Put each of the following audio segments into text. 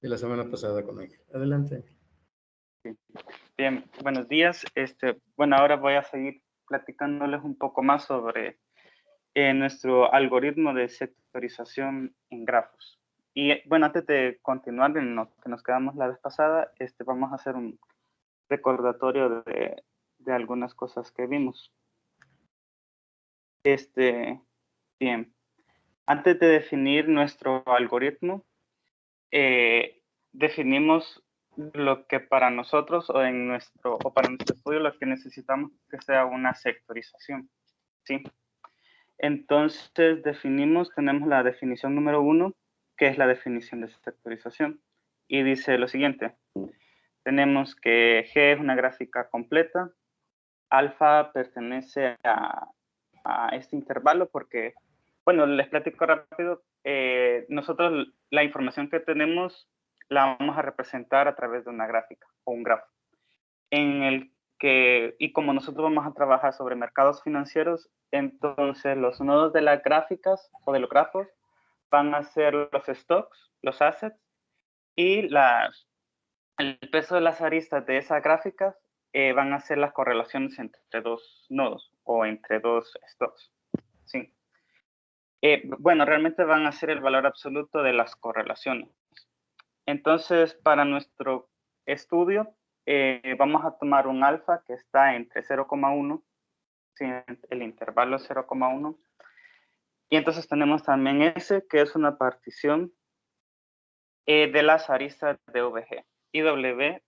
de la semana pasada con Ángel. Adelante. Bien, buenos días. Bueno, ahora voy a seguir platicándoles un poco más sobre nuestro algoritmo de sectorización en grafos. Y bueno, antes de continuar en lo que nos quedamos la vez pasada, vamos a hacer un recordatorio de algunas cosas que vimos. Bien, antes de definir nuestro algoritmo, definimos lo que para nosotros o para nuestro estudio lo que necesitamos que sea una sectorización, ¿sí? Entonces tenemos la definición número 1, que es la definición de sectorización, y dice lo siguiente: tenemos que G es una gráfica completa, alfa pertenece a este intervalo porque, bueno, les platico rápido, nosotros la información que tenemos la vamos a representar a través de una gráfica o un grafo, en el que, y como nosotros vamos a trabajar sobre mercados financieros, entonces los nodos de las gráficas o de los grafos van a ser los stocks, los assets, y el peso de las aristas de esas gráficas van a ser las correlaciones entre dos nodos o entre dos stocks. Sí. Bueno, realmente van a ser el valor absoluto de las correlaciones. Entonces, para nuestro estudio, vamos a tomar un alfa que está entre 0,1, ¿sí? El intervalo es 0,1. Y entonces tenemos también S, que es una partición de las aristas de VG. Y W,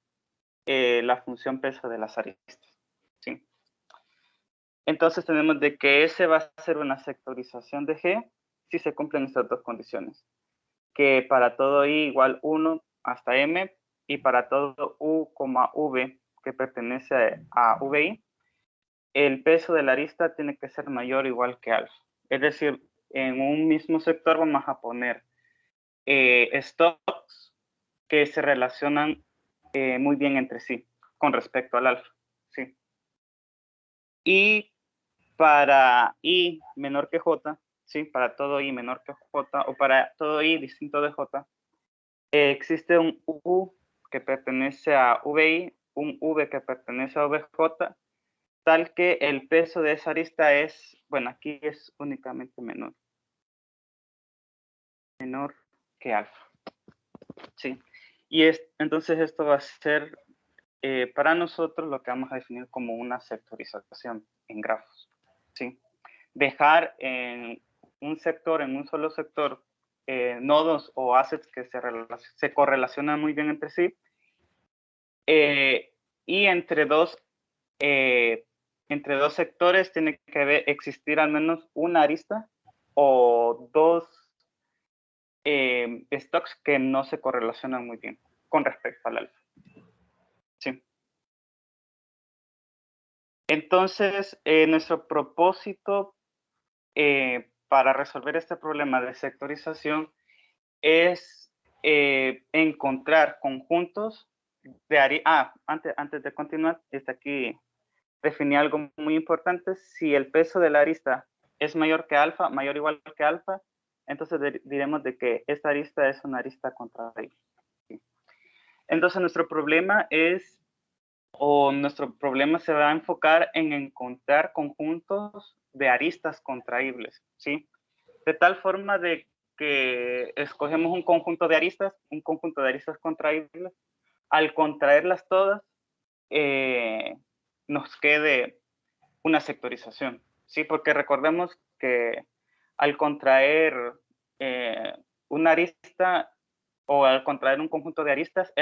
la función peso de las aristas. ¿Sí? Entonces tenemos de que S va a ser una sectorización de G si se cumplen estas dos condiciones. Que para todo I igual 1 hasta M y para todo U, V que pertenece a VI, el peso de la arista tiene que ser mayor o igual que alfa. Es decir, en un mismo sector vamos a poner stocks que se relacionan muy bien entre sí con respecto al alfa. ¿Sí? Y para I menor que J, ¿sí? Para todo I menor que J o para todo I distinto de J, existe un U que pertenece a VI, un V que pertenece a VJ, tal que el peso de esa arista es, bueno, aquí es únicamente menor que alfa. ¿Sí? Y entonces esto va a ser para nosotros lo que vamos a definir como una sectorización en grafos. ¿Sí? Dejar en un sector, en un solo sector, nodos o assets que se correlacionan muy bien entre sí, y entre dos sectores tiene que existir al menos una arista o dos stocks que no se correlacionan muy bien con respecto al alfa. Sí. Entonces, nuestro propósito para resolver este problema de sectorización es encontrar conjuntos de aristas. Antes de continuar, aquí definí algo muy importante. Si el peso de la arista es mayor que alfa, mayor o igual que alfa, entonces diremos de que esta arista es una arista contraíble. Entonces nuestro problema se va a enfocar en encontrar conjuntos de aristas contraíbles, ¿sí? De tal forma de que escogemos un conjunto de aristas contraíbles. Al contraerlas todas, nos quede una sectorización, ¿sí? Porque recordemos que al contraer una arista o al contraer un conjunto de aristas,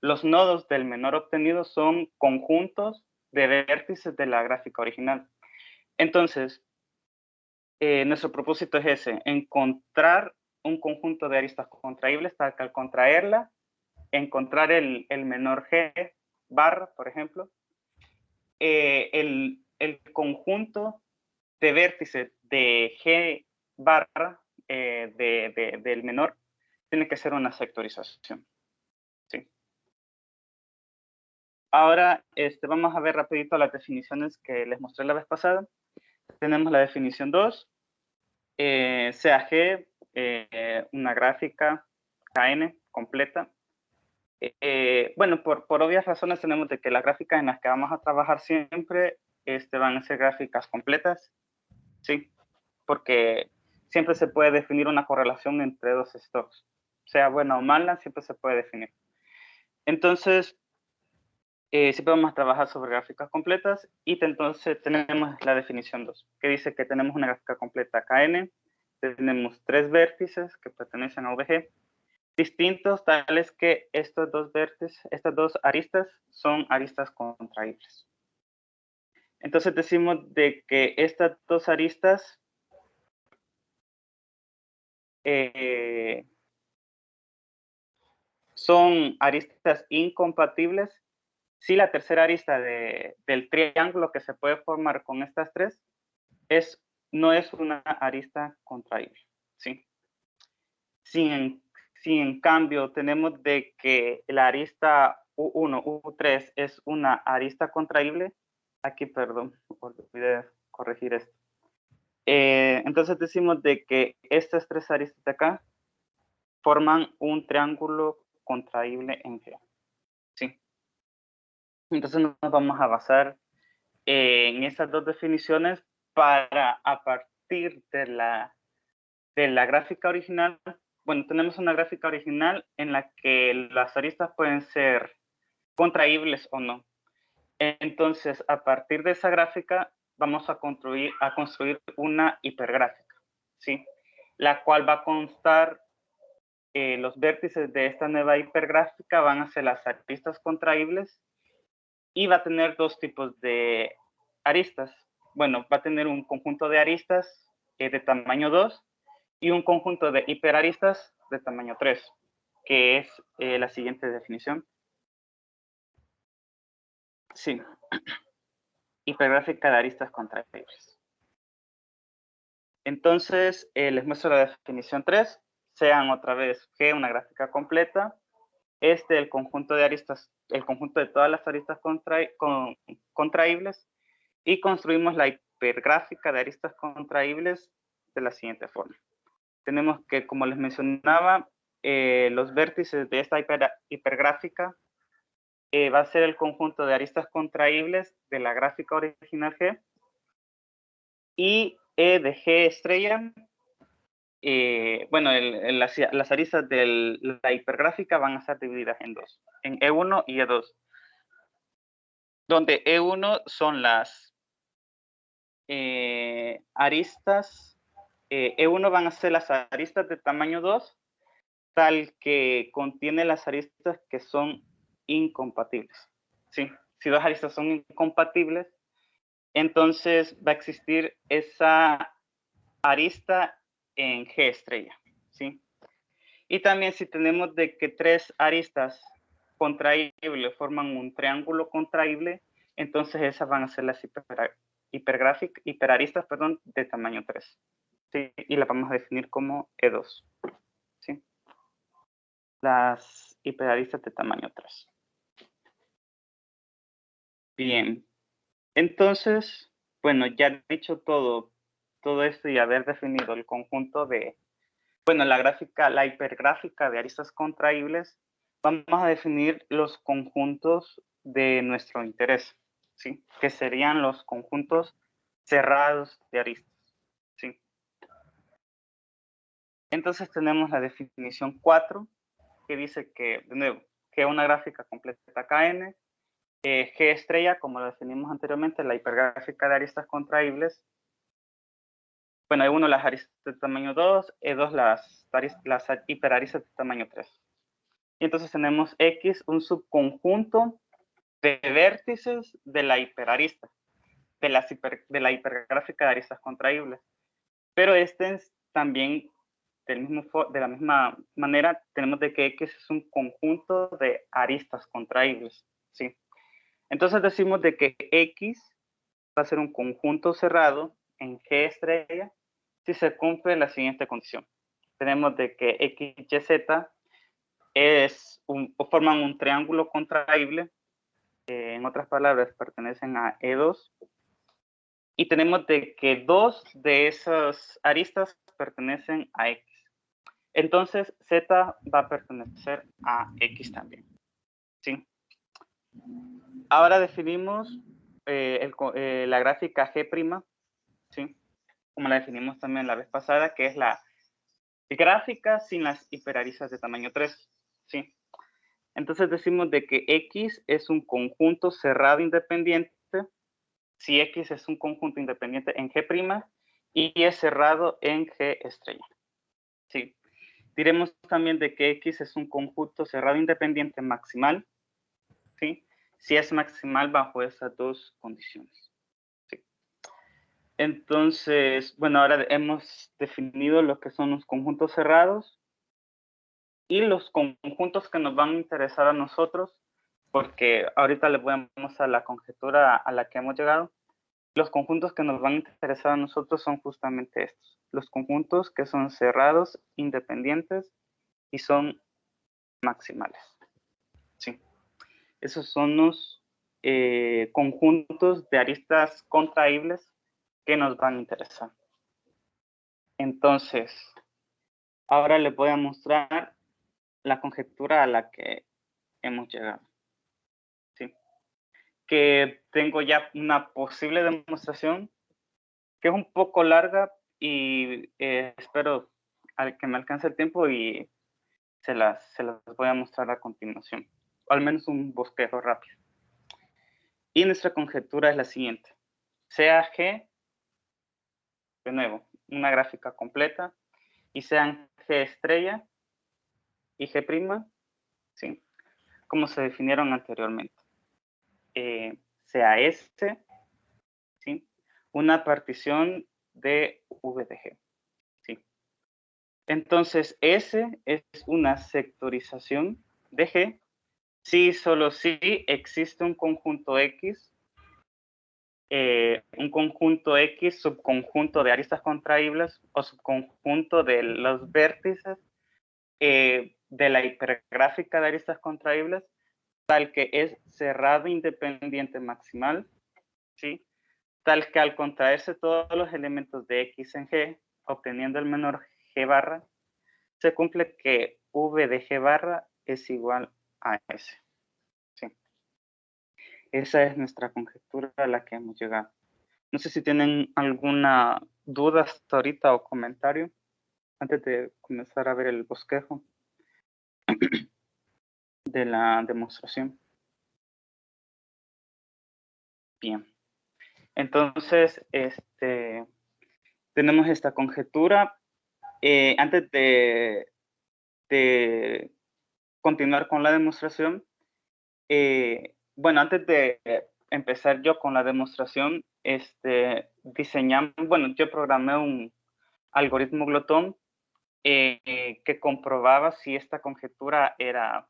los nodos del menor obtenido son conjuntos de vértices de la gráfica original. Entonces, nuestro propósito es ese: encontrar un conjunto de aristas contraíbles para que al contraerla, encontrar el menor G barra, por ejemplo, el conjunto de vértices de G barra del menor tiene que ser una sectorización. ¿Sí? Ahora vamos a ver rapidito las definiciones que les mostré la vez pasada. Tenemos la definición 2, sea G una gráfica KN completa. Bueno, por obvias razones tenemos de que las gráficas en las que vamos a trabajar siempre van a ser gráficas completas, ¿sí? Porque siempre se puede definir una correlación entre dos stocks. Sea buena o mala, siempre se puede definir. Entonces, siempre vamos a trabajar sobre gráficas completas y entonces tenemos la definición 2, que dice que tenemos una gráfica completa KN, tenemos 3 vértices que pertenecen a VG, distintos, tales que estos 2 vértices, estas 2 aristas son aristas contraíbles. Entonces decimos de que estas 2 aristas son aristas incompatibles si la tercera arista del triángulo que se puede formar con estas 3 no es una arista contraíble, ¿sí? Si en cambio tenemos de que la arista U1, U3 es una arista contraíble, aquí, perdón, olvidé corregir esto. Entonces decimos de que estas 3 aristas de acá forman un triángulo contraíble en G, ¿sí? Entonces nos vamos a basar en esas 2 definiciones para, a partir de la gráfica original, bueno, tenemos una gráfica original en la que las aristas pueden ser contraíbles o no. Entonces, a partir de esa gráfica, vamos a construir una hipergráfica, ¿sí? La cual va a constar, los vértices de esta nueva hipergráfica van a ser las aristas contraíbles y va a tener 2 tipos de aristas. Bueno, va a tener un conjunto de aristas de tamaño 2 y un conjunto de hiperaristas de tamaño 3, que es la siguiente definición. Sí, hipergráfica de aristas contraíbles. Entonces, les muestro la definición 3. Sean otra vez G una gráfica completa. El conjunto de aristas, el conjunto de todas las aristas contraíbles. Y construimos la hipergráfica de aristas contraíbles de la siguiente forma. Tenemos que, como les mencionaba, los vértices de esta hipergráfica va a ser el conjunto de aristas contraíbles de la gráfica original G y E de G estrella. Bueno, las aristas de la hipergráfica van a ser divididas en 2, en E1 y E2, donde E1 son las aristas, E1 van a ser las aristas de tamaño 2, tal que contiene las aristas que son incompatibles, ¿sí? Si 2 aristas son incompatibles, entonces va a existir esa arista en G estrella, ¿sí? Y también si tenemos de que 3 aristas contraíbles forman un triángulo contraíble, entonces esas van a ser las hiperaristas, perdón, de tamaño 3, ¿sí? Y las vamos a definir como E2, ¿sí? Las hiperaristas de tamaño 3. Bien, entonces, bueno, ya dicho todo esto y haber definido el conjunto de, bueno, la hipergráfica de aristas contraíbles, vamos a definir los conjuntos de nuestro interés, ¿sí? Que serían los conjuntos cerrados de aristas, ¿sí? Entonces tenemos la definición 4, que dice que, de nuevo, que una gráfica completa KN, G estrella, como lo definimos anteriormente, la hipergráfica de aristas contraíbles. Bueno, E1 las aristas de tamaño 2, E2 las hiperaristas de tamaño 3. Y entonces tenemos X, un subconjunto de vértices de la hiperarista, de la hipergráfica de aristas contraíbles. Pero también, de la misma manera, tenemos de que X es un conjunto de aristas contraíbles, ¿sí? Entonces decimos de que X va a ser un conjunto cerrado en G estrella si se cumple la siguiente condición. Tenemos de que X, Y, Z forman un triángulo contraíble, en otras palabras, pertenecen a E2, y tenemos de que 2 de esas aristas pertenecen a X. Entonces, Z va a pertenecer a X también. ¿Sí? Ahora definimos la gráfica G', ¿sí? Como la definimos también la vez pasada, que es la gráfica sin las hiperaristas de tamaño 3. ¿Sí? Entonces decimos de que X es un conjunto cerrado independiente, si X es un conjunto independiente en G' y es cerrado en G estrella. ¿Sí? Diremos también de que X es un conjunto cerrado independiente maximal, ¿sí? Si es maximal bajo esas dos condiciones. ¿Sí? Entonces, bueno, ahora hemos definido lo que son los conjuntos cerrados y los conjuntos que nos van a interesar a nosotros, porque ahorita les voy a mostrar la conjetura a la que hemos llegado. Los conjuntos que nos van a interesar a nosotros son justamente estos, los conjuntos que son cerrados, independientes y son maximales. Sí. Esos son los conjuntos de aristas contraíbles que nos van a interesar. Entonces, ahora les voy a mostrar la conjetura a la que hemos llegado. ¿Sí? Que tengo ya una posible demostración que es un poco larga y espero que me alcance el tiempo y se las voy a mostrar a continuación. O al menos un bosquejo rápido. Y nuestra conjetura es la siguiente. Sea G, de nuevo, una gráfica completa, y sean G estrella y G', ¿sí? Como se definieron anteriormente. Sea S, ¿sí? Una partición de V de G, ¿sí? Entonces, S es una sectorización de G si solo si existe un conjunto X, subconjunto de aristas contraíbles o subconjunto de los vértices de la hipergráfica de aristas contraíbles, tal que es cerrado independiente maximal, ¿sí? Tal que al contraerse todos los elementos de X en G, obteniendo el menor G barra, se cumple que V de G barra es igual a S. ¿Sí? Esa es nuestra conjetura a la que hemos llegado. No sé si tienen alguna duda hasta ahorita o comentario antes de comenzar a ver el bosquejo de la demostración. Bien. Entonces, tenemos esta conjetura. Antes de continuar con la demostración, bueno, antes de empezar yo con la demostración, yo programé un algoritmo glotón que comprobaba si esta conjetura era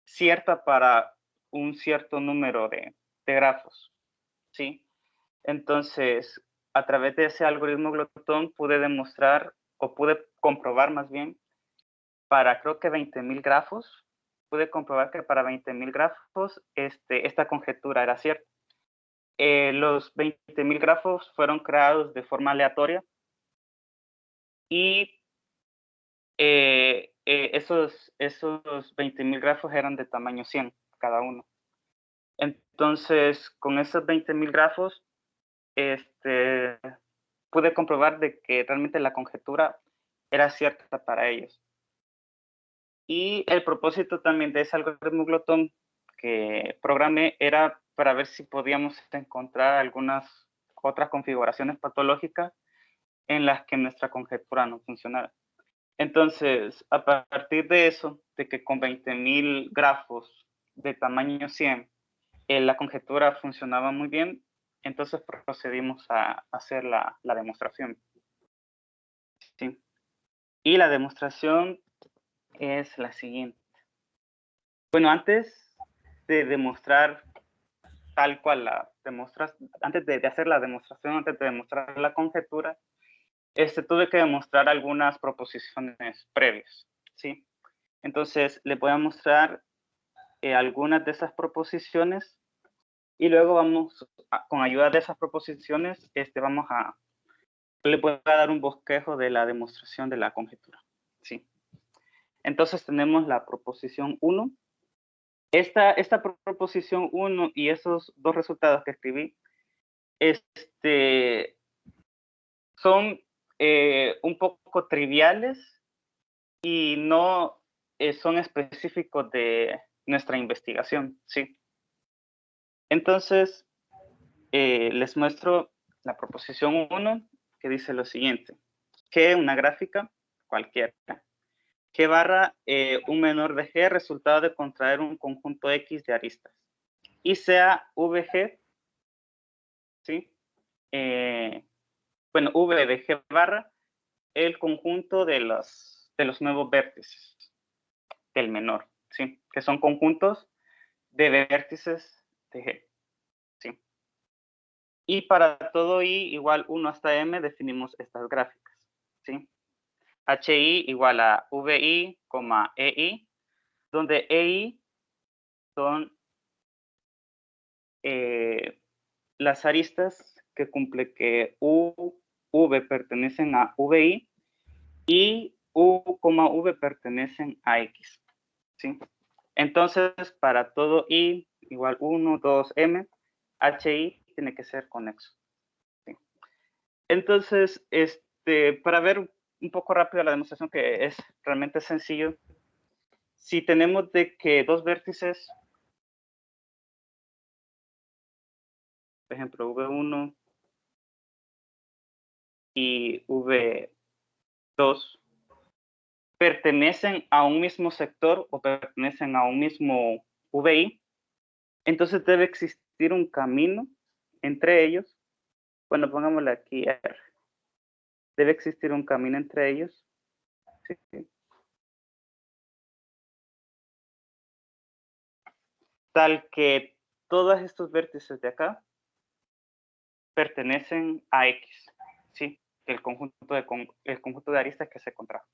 cierta para un cierto número de grafos, ¿sí? Entonces, a través de ese algoritmo glotón pude demostrar, o pude comprobar más bien, para creo que 20,000 grafos, pude comprobar que para 20,000 grafos esta conjetura era cierta. Los 20,000 grafos fueron creados de forma aleatoria y esos 20,000 grafos eran de tamaño 100 cada uno. Entonces, con esos 20,000 grafos, pude comprobar de que realmente la conjetura era cierta para ellos. Y el propósito también de ese algoritmo glotón que programé era para ver si podíamos encontrar algunas otras configuraciones patológicas en las que nuestra conjetura no funcionara. Entonces, a partir de eso, de que con 20,000 grafos de tamaño 100, la conjetura funcionaba muy bien, entonces procedimos a hacer la demostración. ¿Sí? Y la demostración es la siguiente. Bueno, antes de demostrar tal cual antes de hacer la demostración, antes de demostrar la conjetura, tuve que demostrar algunas proposiciones previas, ¿sí? Entonces, les voy a mostrar algunas de esas proposiciones y luego con ayuda de esas proposiciones, les voy a dar un bosquejo de la demostración de la conjetura, ¿sí? Entonces tenemos la proposición 1. Esta proposición 1 y esos dos resultados que escribí son un poco triviales y no son específicos de nuestra investigación, ¿sí? Entonces, les muestro la proposición 1, que dice lo siguiente, que una gráfica cualquiera, G barra un menor de G, resultado de contraer un conjunto X de aristas, y sea VG, ¿sí? Bueno, V de G barra, el conjunto de los nuevos vértices del menor, ¿sí? Que son conjuntos de vértices de G, ¿sí? Y para todo I igual 1 hasta M definimos estas gráficas, ¿sí? HI igual a VI, EI, donde EI son las aristas que cumple que V pertenecen a VI y V pertenecen a X, ¿sí? Entonces, para todo I igual 1, 2, M, HI tiene que ser conexo, ¿sí? Entonces, para ver un poco rápido la demostración, que es realmente sencillo, si tenemos de que dos vértices, por ejemplo, V1 y V2, pertenecen a un mismo sector o pertenecen a un mismo VI, entonces debe existir un camino entre ellos. Bueno, pongámosle aquí R. Debe existir un camino entre ellos. ¿Sí? Tal que todos estos vértices de acá pertenecen a X, ¿sí? El conjunto de aristas que se contrajo.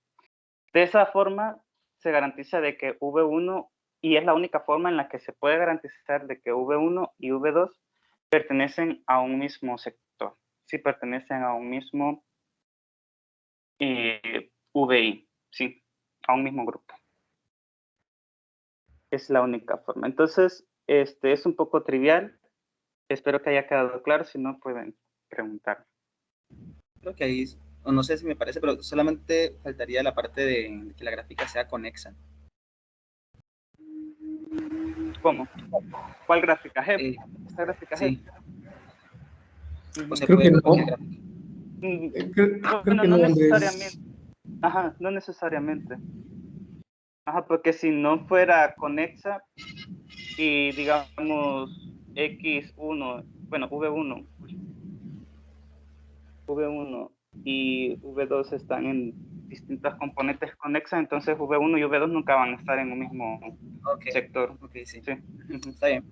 De esa forma se garantiza de que V1, y es la única forma en la que se puede garantizar de que V1 y V2 pertenecen a un mismo sector, sí pertenecen a un mismo VI, sí, a un mismo grupo. Es la única forma. Entonces, es un poco trivial. Espero que haya quedado claro. Si no, pueden preguntar. Creo que ahí, o no sé si me parece, pero solamente faltaría la parte de que la gráfica sea conexa. ¿Cómo? ¿Cuál gráfica? G. ¿Esta gráfica G? Sí. O se Creo puede que ver no. cualquier gráfica. Creo Bueno, que no no, Andrés. necesariamente. Ajá, no necesariamente. Ajá, porque si no fuera conexa y digamos X1, bueno, V1 y V2 están en distintas componentes conexas, entonces V1 y V2 nunca van a estar en un mismo sector. Ok, sí. Sí. Uh-huh. Está bien.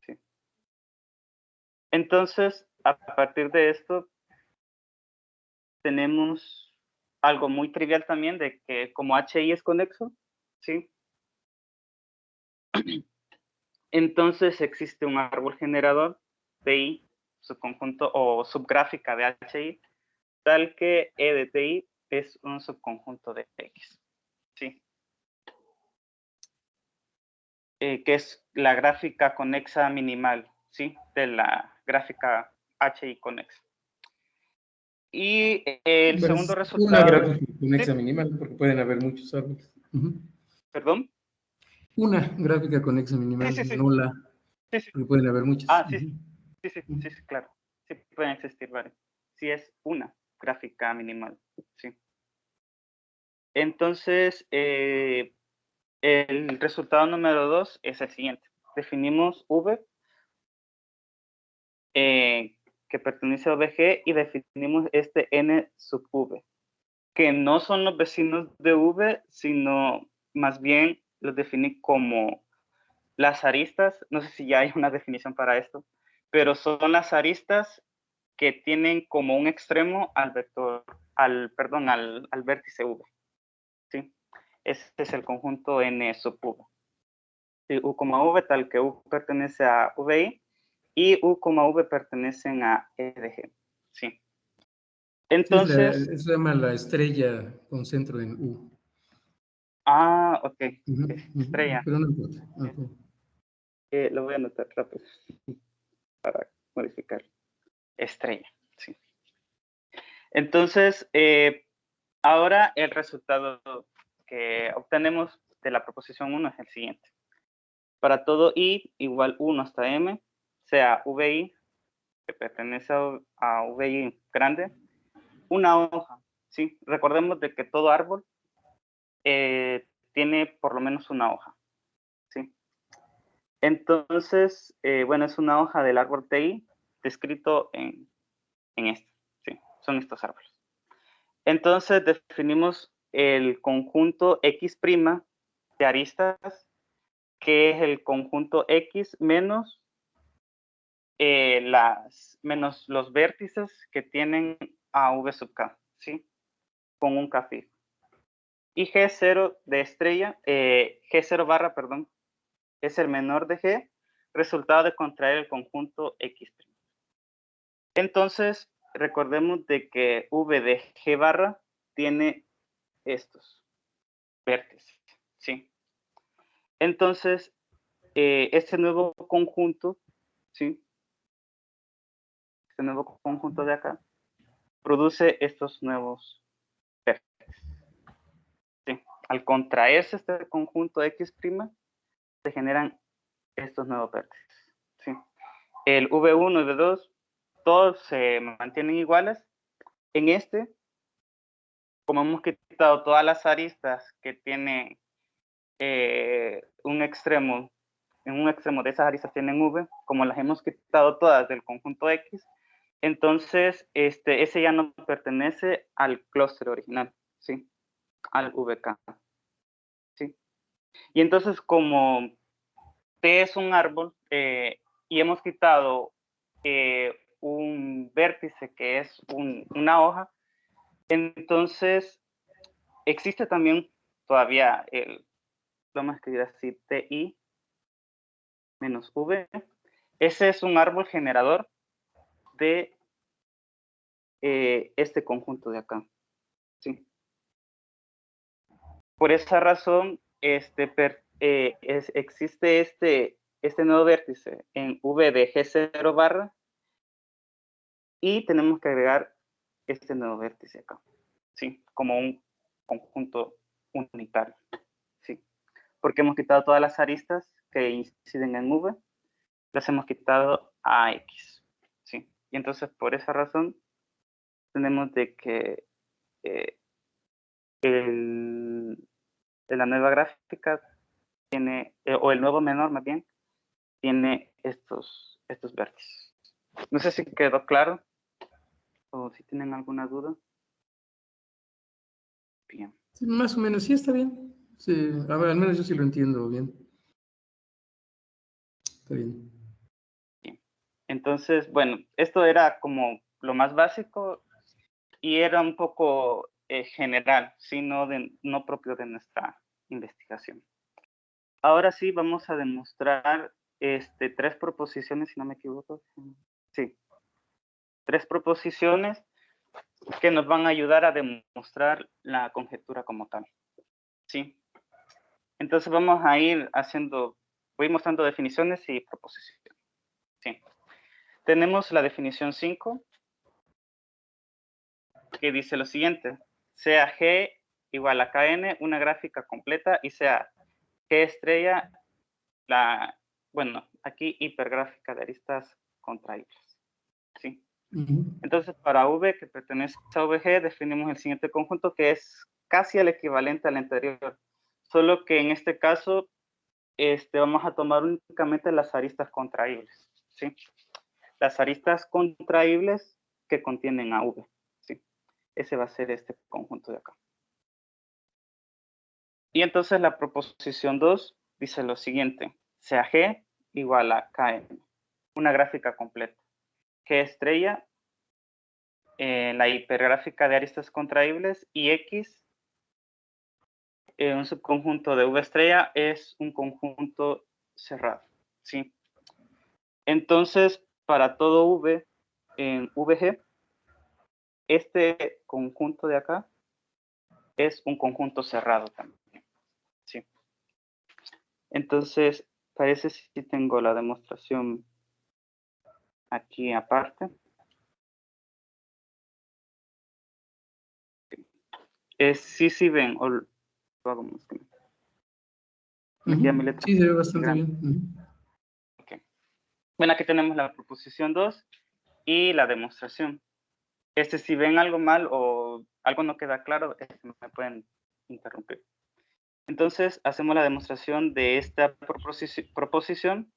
Sí. Entonces, a partir de esto, tenemos algo muy trivial también de que como HI es conexo, ¿sí? Entonces existe un árbol generador de I, subconjunto o subgráfica de HI, tal que E de TI es un subconjunto de X, ¿sí? Que es la gráfica conexa minimal, ¿sí? De la gráfica HI conexa. Y el Pero segundo es resultado... una gráfica conexa ¿sí? minimal, porque pueden haber muchos árboles. ¿Perdón? Una gráfica conexa minimal, Sí. no la, Sí, sí. porque pueden haber muchas. Ah, sí, claro. Sí, pueden existir varios. Sí, es una gráfica minimal, sí. Entonces, el resultado número 2 es el siguiente. Definimos V, que pertenece a VG, y definimos este N sub V, que no son los vecinos de V, sino más bien los definí como las aristas. No sé si ya hay una definición para esto, pero son las aristas que tienen como un extremo al vector, al vértice V, ¿sí? Este es el conjunto N sub V. Sí, U, V, tal que U pertenece a VI y U, V pertenecen a E de G, ¿sí? Entonces, eso se llama la estrella con centro en U. ok, Ujú, estrella. pero no importa. Ok. Lo voy a anotar rápido para modificar. Estrella, sí. Entonces, ahora el resultado que obtenemos de la proposición 1 es el siguiente. Para todo i igual 1 hasta m, sea vi, que pertenece a vi grande, una hoja, ¿sí? Recordemos de que todo árbol tiene por lo menos una hoja, ¿sí? Entonces, bueno, es una hoja del árbol TI descrito en este, ¿sí? Son estos árboles. Entonces, definimos el conjunto X' de aristas, que es el conjunto X menos menos los vértices que tienen a V sub K, ¿sí? Con un K fijo. Y G0 de estrella, G0 barra, perdón, es el menor de G, resultado de contraer el conjunto X'. Entonces, recordemos de que V de G barra tiene estos vértices, ¿sí? Entonces, este nuevo conjunto, ¿sí? Este nuevo conjunto de acá, produce estos nuevos vértices. ¿Sí? Al contraerse este conjunto X', se generan estos nuevos vértices. ¿Sí? El V1 y V2, todos se mantienen iguales. En este, como hemos quitado todas las aristas que tienen un extremo, en un extremo de esas aristas tienen V, como las hemos quitado todas del conjunto X, entonces ese ya no pertenece al clúster original, ¿sí? Al VK, ¿sí? Y entonces como T es un árbol y hemos quitado un vértice que es una hoja, entonces existe también todavía vamos a escribir así, TI menos V. Ese es un árbol generador de este conjunto de acá, ¿sí? Por esa razón, existe este nuevo vértice en V de G0 barra y tenemos que agregar este nuevo vértice acá, ¿sí? Como un conjunto unitario, ¿sí? Porque hemos quitado todas las aristas que inciden en V, las hemos quitado a X, ¿sí? Y entonces, por esa razón, tenemos de que la nueva gráfica tiene, o el nuevo menor más bien, tiene estos vértices. No sé si quedó claro o si tienen alguna duda. Bien. Sí, más o menos, sí está bien. Sí, a ver, al menos yo sí lo entiendo bien. Está bien. Bien. Entonces, bueno, esto era como lo más básico y era un poco general, ¿sí? No propio de nuestra investigación. Ahora sí vamos a demostrar 3 proposiciones, si no me equivoco. Sí, 3 proposiciones que nos van a ayudar a demostrar la conjetura como tal. ¿Sí? Entonces vamos a ir voy mostrando definiciones y proposiciones. ¿Sí? Tenemos la definición 5, que dice lo siguiente: sea G igual a Kn, una gráfica completa, y sea G estrella, bueno, aquí hipergráfica de aristas contraíbles. ¿Sí? Entonces, para V, que pertenece a VG, definimos el siguiente conjunto, que es casi el equivalente al anterior, solo que en este caso vamos a tomar únicamente las aristas contraíbles, ¿sí? Las aristas contraíbles que contienen a V, ¿sí? Ese va a ser este conjunto de acá. Y entonces la proposición 2 dice lo siguiente: sea G igual a Kn, una gráfica completa. G estrella, la hipergráfica de aristas contraíbles, y X, un subconjunto de V estrella, es un conjunto cerrado, ¿sí? Entonces, para todo V en VG, este conjunto de acá es un conjunto cerrado también. ¿Sí? Entonces, parece si tengo la demostración aquí aparte. Sí ven, o lo hago más que me queda mi letra Sí, se ve bastante grande. bien. Okay. Bueno, aquí tenemos la proposición 2 y la demostración. Si ven algo mal o algo no queda claro, me pueden interrumpir. Entonces, hacemos la demostración de esta proposición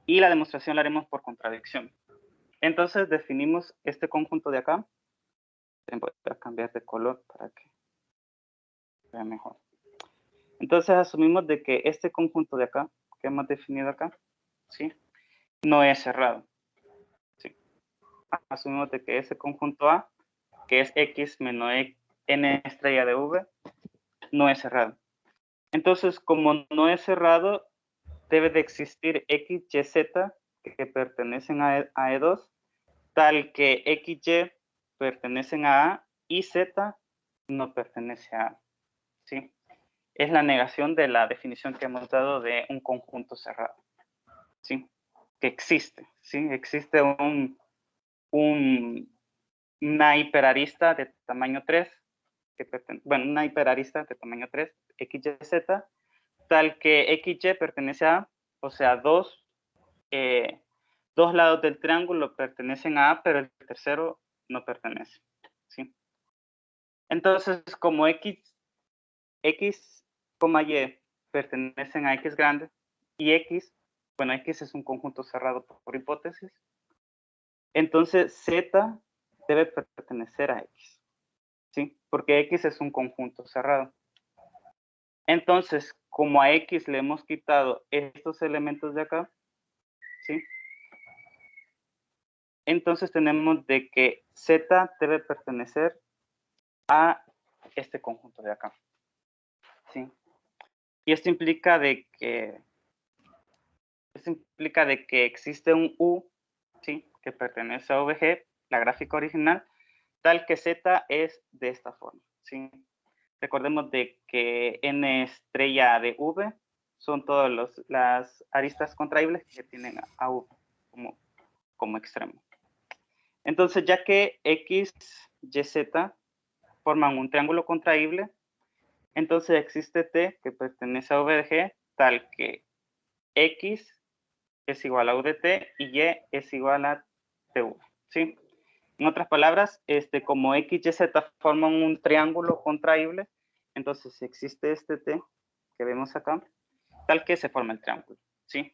y la demostración la haremos por contradicción. Entonces, definimos este conjunto de acá. Voy a cambiar de color para que vea mejor. Entonces, asumimos de que este conjunto de acá, que hemos definido acá, ¿sí? No es cerrado. ¿Sí? Asumimos de que ese conjunto A, que es X menos n estrella de V, no es cerrado. Entonces, como no es cerrado, debe de existir X, Y, Z que pertenecen a E2, tal que X, Y pertenecen a A y Z no pertenece a A. ¿Sí? Es la negación de la definición que hemos dado de un conjunto cerrado. ¿Sí? Que existe. ¿Sí? Existe una hiperarista de tamaño 3, una hiperarista de tamaño 3, X, Y, Z, tal que XY pertenece a A, o sea, dos lados del triángulo pertenecen a A, pero el tercero no pertenece. ¿Sí? Entonces, como X, Y pertenecen a X grande y X es un conjunto cerrado por hipótesis, entonces Z debe pertenecer a X. ¿Sí? Porque X es un conjunto cerrado. Entonces, como a X le hemos quitado estos elementos de acá, ¿sí? Entonces tenemos de que Z debe pertenecer a este conjunto de acá. ¿Sí? Y esto implica de que existe un U, ¿sí? Que pertenece a VG, la gráfica original, tal que Z es de esta forma. ¿Sí? Recordemos de que N estrella de V son todas las aristas contraíbles que tienen a V como extremo. Entonces, ya que X, Y, Z forman un triángulo contraíble, entonces existe T que pertenece a V de G, tal que X es igual a U de T y Y es igual a TV. ¿Sí? En otras palabras, como X, Y, Z forman un triángulo contraíble, entonces existe este T que vemos acá, tal que se forma el triángulo. ¿Sí?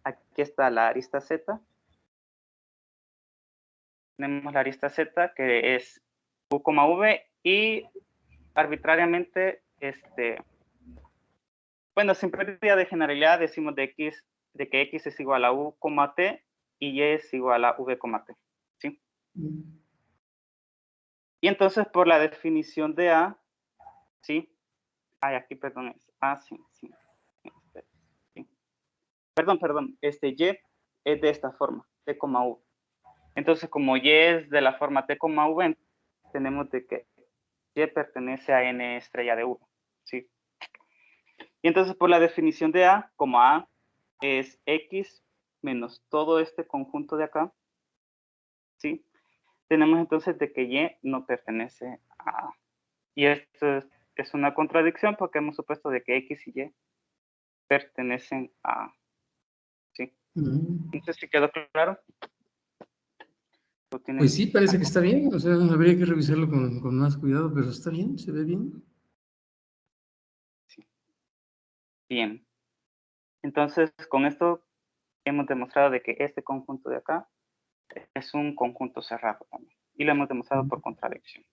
Aquí está la arista Z. Tenemos la arista Z que es U, V y arbitrariamente, sin pérdida de generalidad decimos de que X es igual a U, T y Y es igual a V, T. ¿Sí? Y entonces por la definición de A, ¿sí? Aquí, perdón, es A, sí. Perdón, Y es de esta forma, T, U. Entonces, como Y es de la forma T, V, tenemos de que Y pertenece a N estrella de V, ¿sí? Y entonces, por la definición de A, como A es X menos todo este conjunto de acá, ¿sí? Tenemos entonces de que Y no pertenece a A. Y esto es una contradicción porque hemos supuesto de que X y Y pertenecen a A. ¿Sí? Entonces, ¿sí quedó claro? Pues sí, parece que está bien, o sea, habría que revisarlo con más cuidado, pero está bien, se ve bien. Sí. Bien. Entonces, con esto hemos demostrado de que este conjunto de acá es un conjunto cerrado también. Y lo hemos demostrado por contradicción.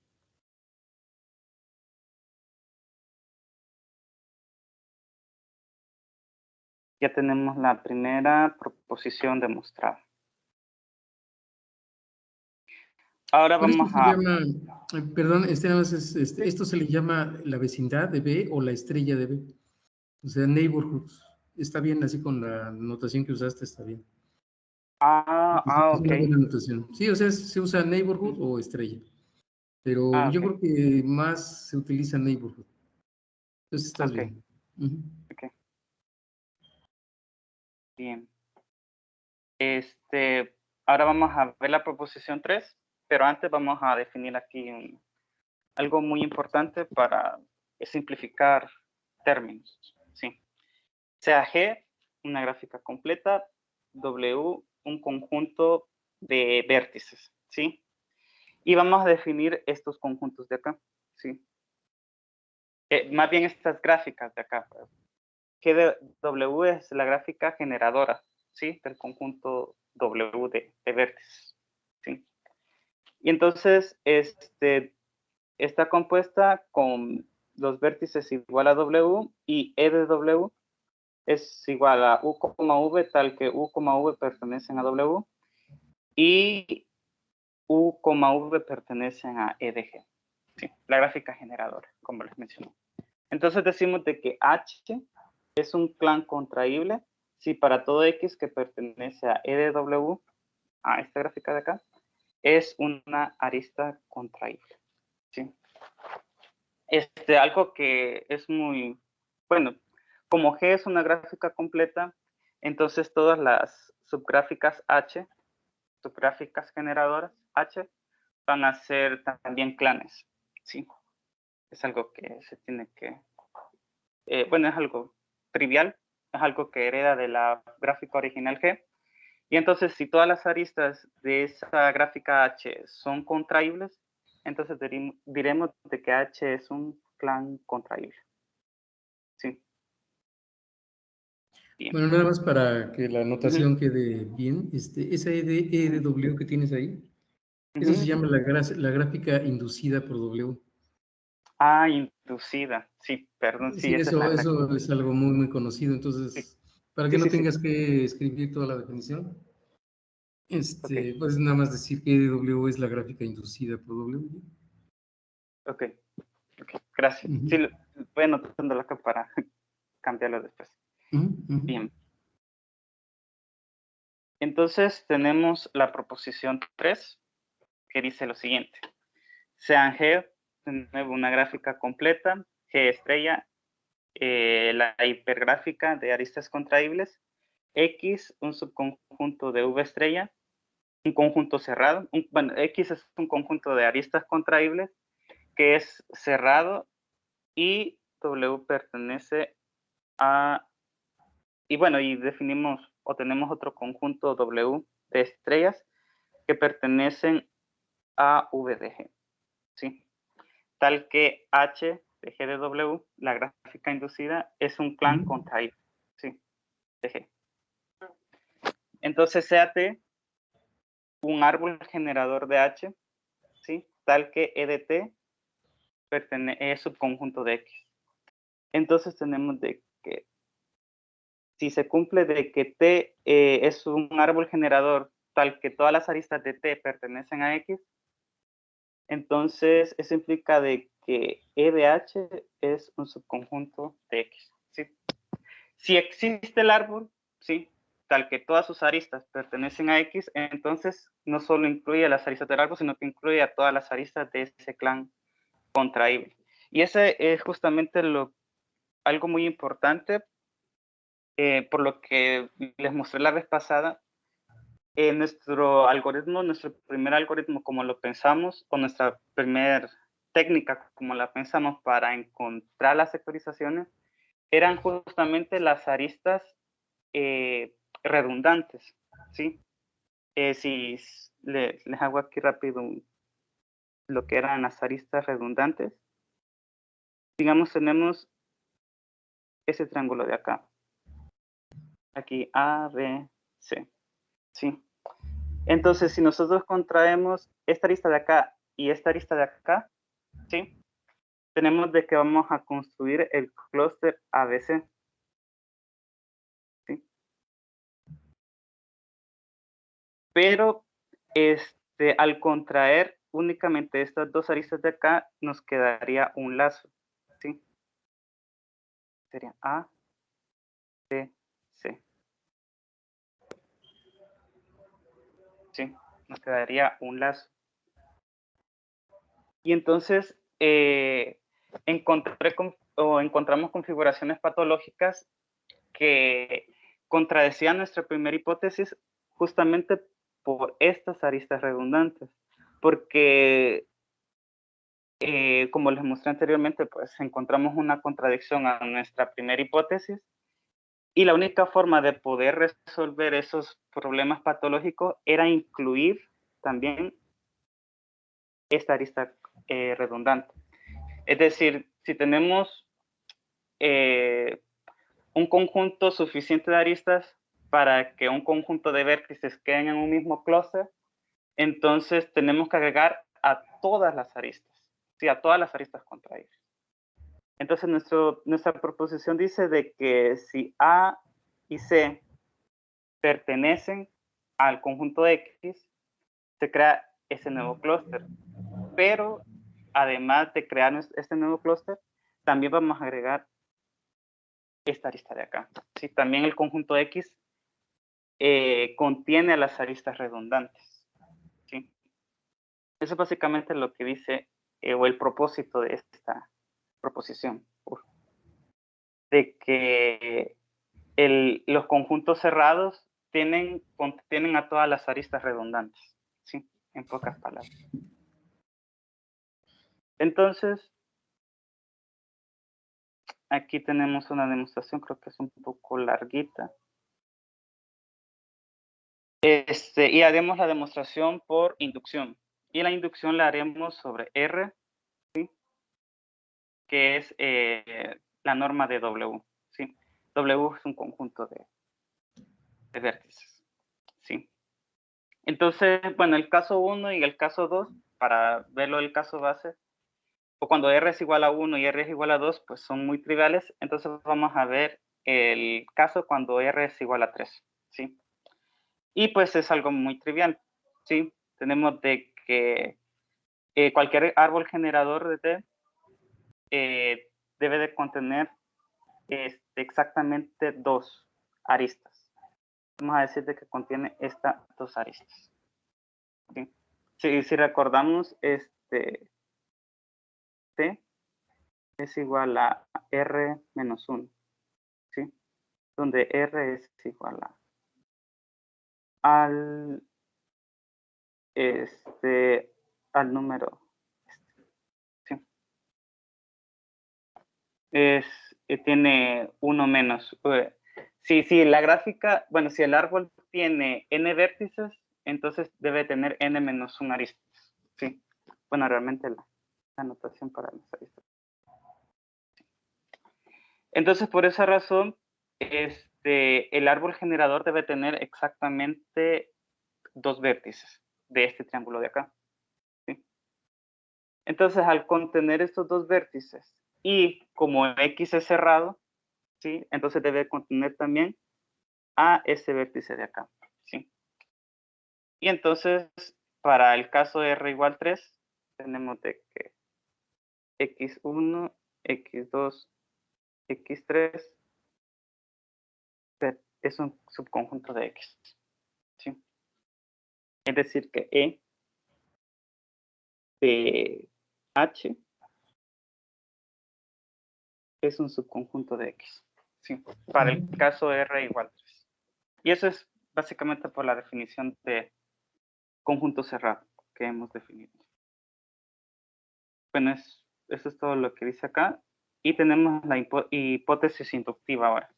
Ya tenemos la primera proposición demostrada. Ahora vamos a... Perdón, esto se le llama la vecindad de B o la estrella de B. O sea, neighborhood. Está bien, así con la notación que usaste, está bien. Es ok. una buena notación. Sí, o sea, se usa neighborhood o estrella. pero yo ok, creo que más se utiliza neighborhood. Entonces estás ok, bien. Ujú. ok, bien. Ahora vamos a ver la proposición 3, pero antes vamos a definir aquí algo muy importante para simplificar términos. ¿Sí? Sea G una gráfica completa, W un conjunto de vértices. ¿Sí? Y vamos a definir estos conjuntos de acá. ¿Sí? Más bien estas gráficas de acá. W es la gráfica generadora, ¿sí? Del conjunto W de vértices, ¿sí? Y entonces, está compuesta con los vértices igual a W y E de W es igual a U, V, tal que U, V pertenecen a W y U, V pertenecen a E de G, ¿sí? La gráfica generadora, como les mencioné. Entonces decimos de que H es un clan contraíble si para todo X que pertenece a E de W, a esta gráfica de acá, es una arista contraíble. ¿Sí? Algo que es muy, bueno, como G es una gráfica completa, entonces todas las subgráficas H, subgráficas generadoras H, van a ser también clanes. ¿Sí? Es algo que se tiene que, bueno, es algo trivial, es algo que hereda de la gráfica original G. Y entonces, si todas las aristas de esa gráfica H son contraíbles, entonces diremos de que H es un clan contraíble. ¿Sí? Bien. Bueno, nada más para que la Ujú, notación quede bien, esa E de W que tienes ahí, eso se ujú. llama la gráfica inducida por W. Ah, inducida. Sí, perdón, sí, Sí, esa es la gráfica. eso es algo muy, muy conocido. Sí, Entonces, para que sí, no sí, sí. tengas que escribir toda la definición, Ok, pues nada más decir que W es la gráfica inducida por W. ok, ok. Gracias. Ujú, Sí, voy anotando acá para cambiarlo después. ujú, ujú. Bien. Entonces tenemos la proposición 3 que dice lo siguiente. Sean G, de nuevo una gráfica completa, G estrella, la hipergráfica de aristas contraíbles, X, un subconjunto de V estrella, un conjunto cerrado, bueno, X es un conjunto de aristas contraíbles que es cerrado y W pertenece a, y bueno, y definimos o tenemos otro conjunto W de estrellas que pertenecen a V de G, ¿sí? Tal que H de G de W, la gráfica inducida, es un clan Ujú. contraíble, ¿sí? De G. Entonces, T un árbol generador de H, ¿sí? Tal que E de T es subconjunto de X. Entonces tenemos de que si se cumple de que T es un árbol generador tal que todas las aristas de T pertenecen a X, entonces eso implica de que E de H es un subconjunto de X. ¿Sí? Si existe el árbol, ¿sí? Tal que todas sus aristas pertenecen a X, entonces no solo incluye a las aristas del árbol, sino que incluye a todas las aristas de ese clan contraíble. Y ese es justamente algo muy importante, por lo que les mostré la vez pasada. Nuestro primer algoritmo como lo pensamos, o nuestra primera técnica como la pensamos para encontrar las sectorizaciones, eran justamente las aristas redundantes, ¿sí? Si les hago aquí rápido lo que eran las aristas redundantes, digamos, tenemos ese triángulo de acá, aquí A, B, C, ¿sí? Entonces, si nosotros contraemos esta arista de acá y esta arista de acá, ¿sí? Tenemos de que vamos a construir el clúster ABC, ¿sí? Pero al contraer únicamente estas dos aristas de acá, nos quedaría un lazo, ¿sí? Sería A, B, C, ¿sí? Nos quedaría un lazo. Y entonces encontramos configuraciones patológicas que contradecían nuestra primera hipótesis justamente por estas aristas redundantes. Porque, como les mostré anteriormente, pues encontramos una contradicción a nuestra primera hipótesis. Y la única forma de poder resolver esos problemas patológicos era incluir también esta arista redundante. Es decir, si tenemos un conjunto suficiente de aristas para que un conjunto de vértices queden en un mismo clúster, entonces tenemos que agregar a todas las aristas, sí, a todas las aristas contraídas. Entonces nuestra proposición dice de que si A y C pertenecen al conjunto X, se crea ese nuevo clúster. Pero además de crear este nuevo clúster, también vamos a agregar esta arista de acá. ¿Sí? También el conjunto X contiene a las aristas redundantes. ¿Sí? Eso es básicamente lo que dice, o el propósito de esta proposición. De que los conjuntos cerrados contienen a todas las aristas redundantes. ¿Sí? En pocas palabras. Entonces, aquí tenemos una demostración, creo que es un poco larguita. Y haremos la demostración por inducción. Y la inducción la haremos sobre R, ¿sí? Que es la norma de W. ¿Sí? W es un conjunto de vértices. ¿Sí? Entonces, bueno, el caso 1 y el caso 2, para verlo el caso base, o cuando R es igual a 1 y R es igual a 2, pues son muy triviales. Entonces vamos a ver el caso cuando R es igual a 3. ¿Sí? Y pues es algo muy trivial. ¿Sí? Tenemos de que cualquier árbol generador de T debe de contener exactamente 2 aristas. Vamos a decir de que contiene estas 2 aristas. ¿Sí? Si recordamos, T es igual a R menos 1, ¿sí? Donde R es igual al número, ¿sí? Tiene 1 menos. Si la gráfica, bueno, si el árbol tiene n vértices, entonces debe tener n menos 1 aristas, ¿sí? Bueno, realmente la notación para las aristas. Entonces, por esa razón, el árbol generador debe tener exactamente 2 vértices de este triángulo de acá, ¿sí? Entonces, al contener estos 2 vértices y como X es cerrado, ¿sí? Entonces debe contener también a ese vértice de acá, ¿sí? Y entonces, para el caso de R igual 3, tenemos de que X1, X2, X3 es un subconjunto de X, ¿sí? Es decir, que E de H es un subconjunto de X, ¿sí? Para el caso R igual 3. Y eso es básicamente por la definición de conjunto cerrado que hemos definido. Bueno, eso es todo lo que dice acá. Y tenemos la hipótesis inductiva ahora.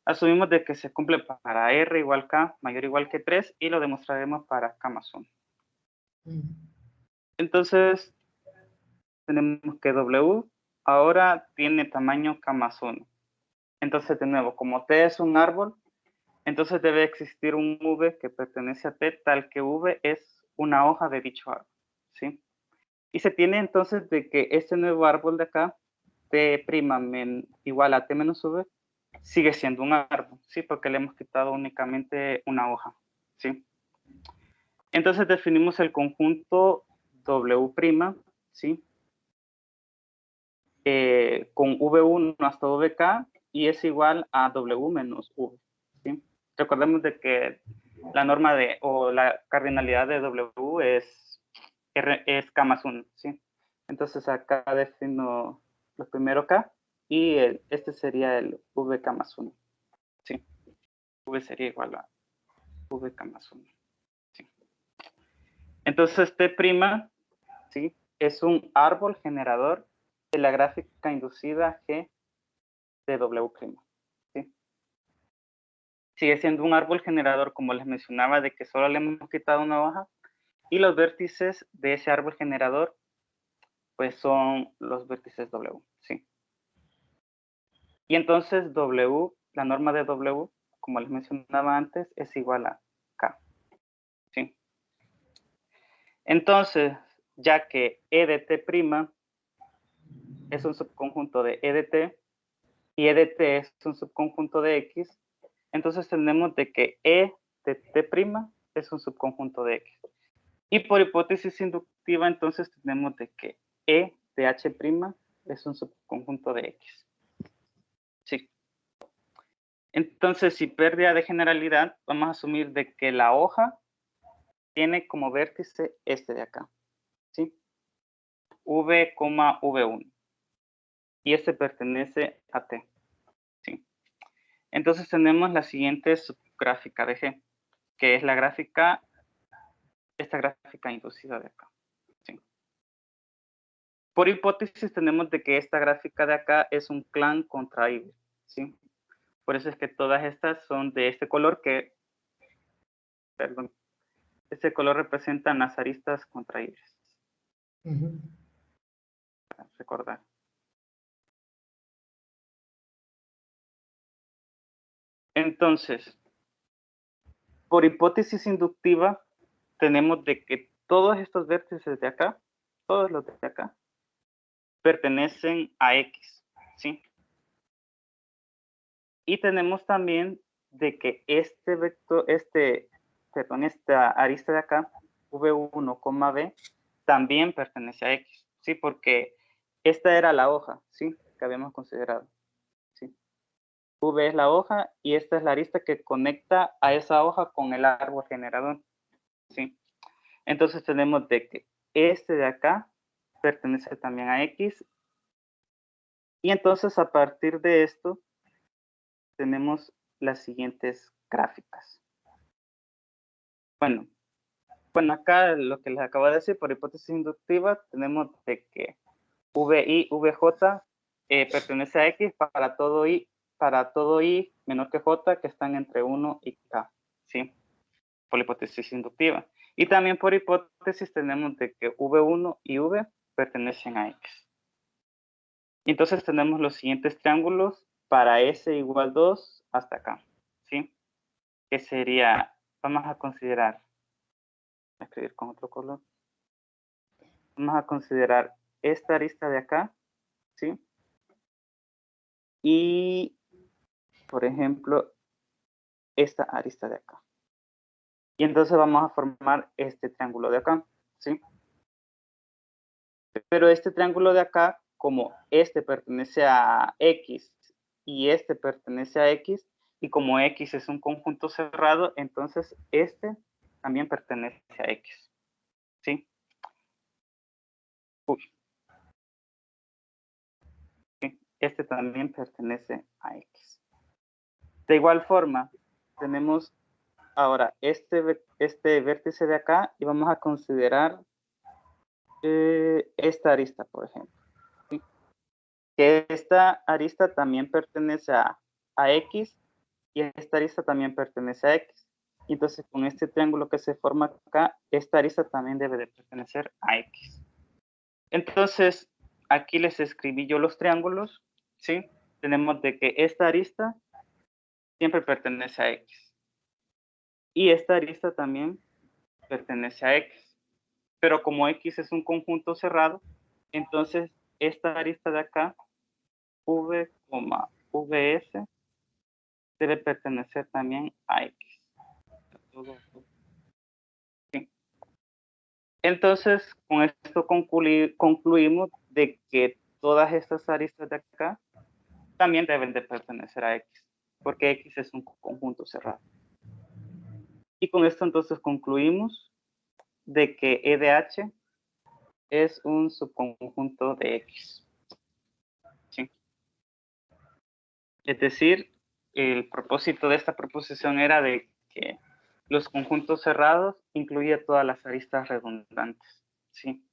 Asumimos de que se cumple para R igual K mayor o igual que 3 y lo demostraremos para K más 1. Entonces, tenemos que W ahora tiene tamaño K más 1. Entonces, de nuevo, como T es un árbol, entonces debe existir un V que pertenece a T, tal que V es una hoja de dicho árbol, ¿sí? Y se tiene entonces de que este nuevo árbol de acá, T' igual a T menos V, sigue siendo un árbol, ¿sí? Porque le hemos quitado únicamente una hoja, ¿sí? Entonces definimos el conjunto W', ¿sí? Con V1 hasta VK y es igual a W menos V, ¿sí? Recordemos de que la norma o la cardinalidad de W es K más 1, ¿sí? Entonces acá defino lo primero K y este sería el VK más 1. ¿Sí? V sería igual a VK más 1. ¿Sí? Entonces T', ¿sí? Es un árbol generador de la gráfica inducida G de W'. ¿Sí? Sigue siendo un árbol generador, como les mencionaba, de que solo le hemos quitado una hoja y los vértices de ese árbol generador pues son los vértices W, ¿sí? Y entonces W, la norma de W, como les mencionaba antes, es igual a K, ¿sí? Entonces, ya que E de T' es un subconjunto de E de T y E de T es un subconjunto de X, entonces tenemos de que E de T' es un subconjunto de X. Y por hipótesis inductiva, entonces tenemos de que E de H' es un subconjunto de X. Sí. Entonces, si pérdida de generalidad, vamos a asumir de que la hoja tiene como vértice este de acá, ¿sí? V, V1. Y este pertenece a T, ¿sí? Entonces tenemos la siguiente subgráfica de G, que es la gráfica, esta gráfica inducida de acá, ¿sí? Por hipótesis tenemos de que esta gráfica de acá es un clan contraíble, ¿sí? Por eso es que todas estas son de este color que, perdón, este color representa las aristas contraíbles. Para recordar. Entonces, por hipótesis inductiva, tenemos de que todos estos vértices de acá, todos los de acá, pertenecen a X, ¿sí? Y tenemos también de que este vector, esta arista de acá, V1, B, también pertenece a X, ¿sí? Porque esta era la hoja, ¿sí? Que habíamos considerado, ¿sí? V es la hoja y esta es la arista que conecta a esa hoja con el árbol generador, ¿sí? Entonces tenemos de que este de acá pertenece también a X y entonces a partir de esto tenemos las siguientes gráficas. Bueno, acá lo que les acabo de decir por hipótesis inductiva tenemos de que VI, VJ pertenece a X para todo I menor que J que están entre 1 y K, ¿sí? Por hipótesis inductiva. Y también por hipótesis tenemos de que V1 y V pertenecen a X. Entonces tenemos los siguientes triángulos para S igual 2 hasta acá, ¿sí? Que sería, vamos a considerar, voy a escribir con otro color, vamos a considerar esta arista de acá, ¿sí? Y, por ejemplo, esta arista de acá. Y entonces vamos a formar este triángulo de acá, ¿sí? Pero este triángulo de acá, como este pertenece a X y este pertenece a X, y como X es un conjunto cerrado, entonces este también pertenece a X, ¿sí? Uy. ¿Sí? Este también pertenece a X. De igual forma, tenemos ahora este vértice de acá y vamos a considerar esta arista, por ejemplo. ¿Sí? Que esta arista también pertenece a X y esta arista también pertenece a X. Y entonces con este triángulo que se forma acá, esta arista también debe de pertenecer a X. Entonces, aquí les escribí yo los triángulos, ¿sí? Tenemos de que esta arista siempre pertenece a X. Y esta arista también pertenece a X. Pero como X es un conjunto cerrado, entonces esta arista de acá, V, VS, debe pertenecer también a X. ¿Sí? Entonces, con esto concluimos de que todas estas aristas de acá también deben de pertenecer a X, porque X es un conjunto cerrado. Y con esto entonces concluimos de que E de H es un subconjunto de X. ¿Sí? Es decir, el propósito de esta proposición era de que los conjuntos cerrados incluye todas las aristas redundantes. ¿Sí?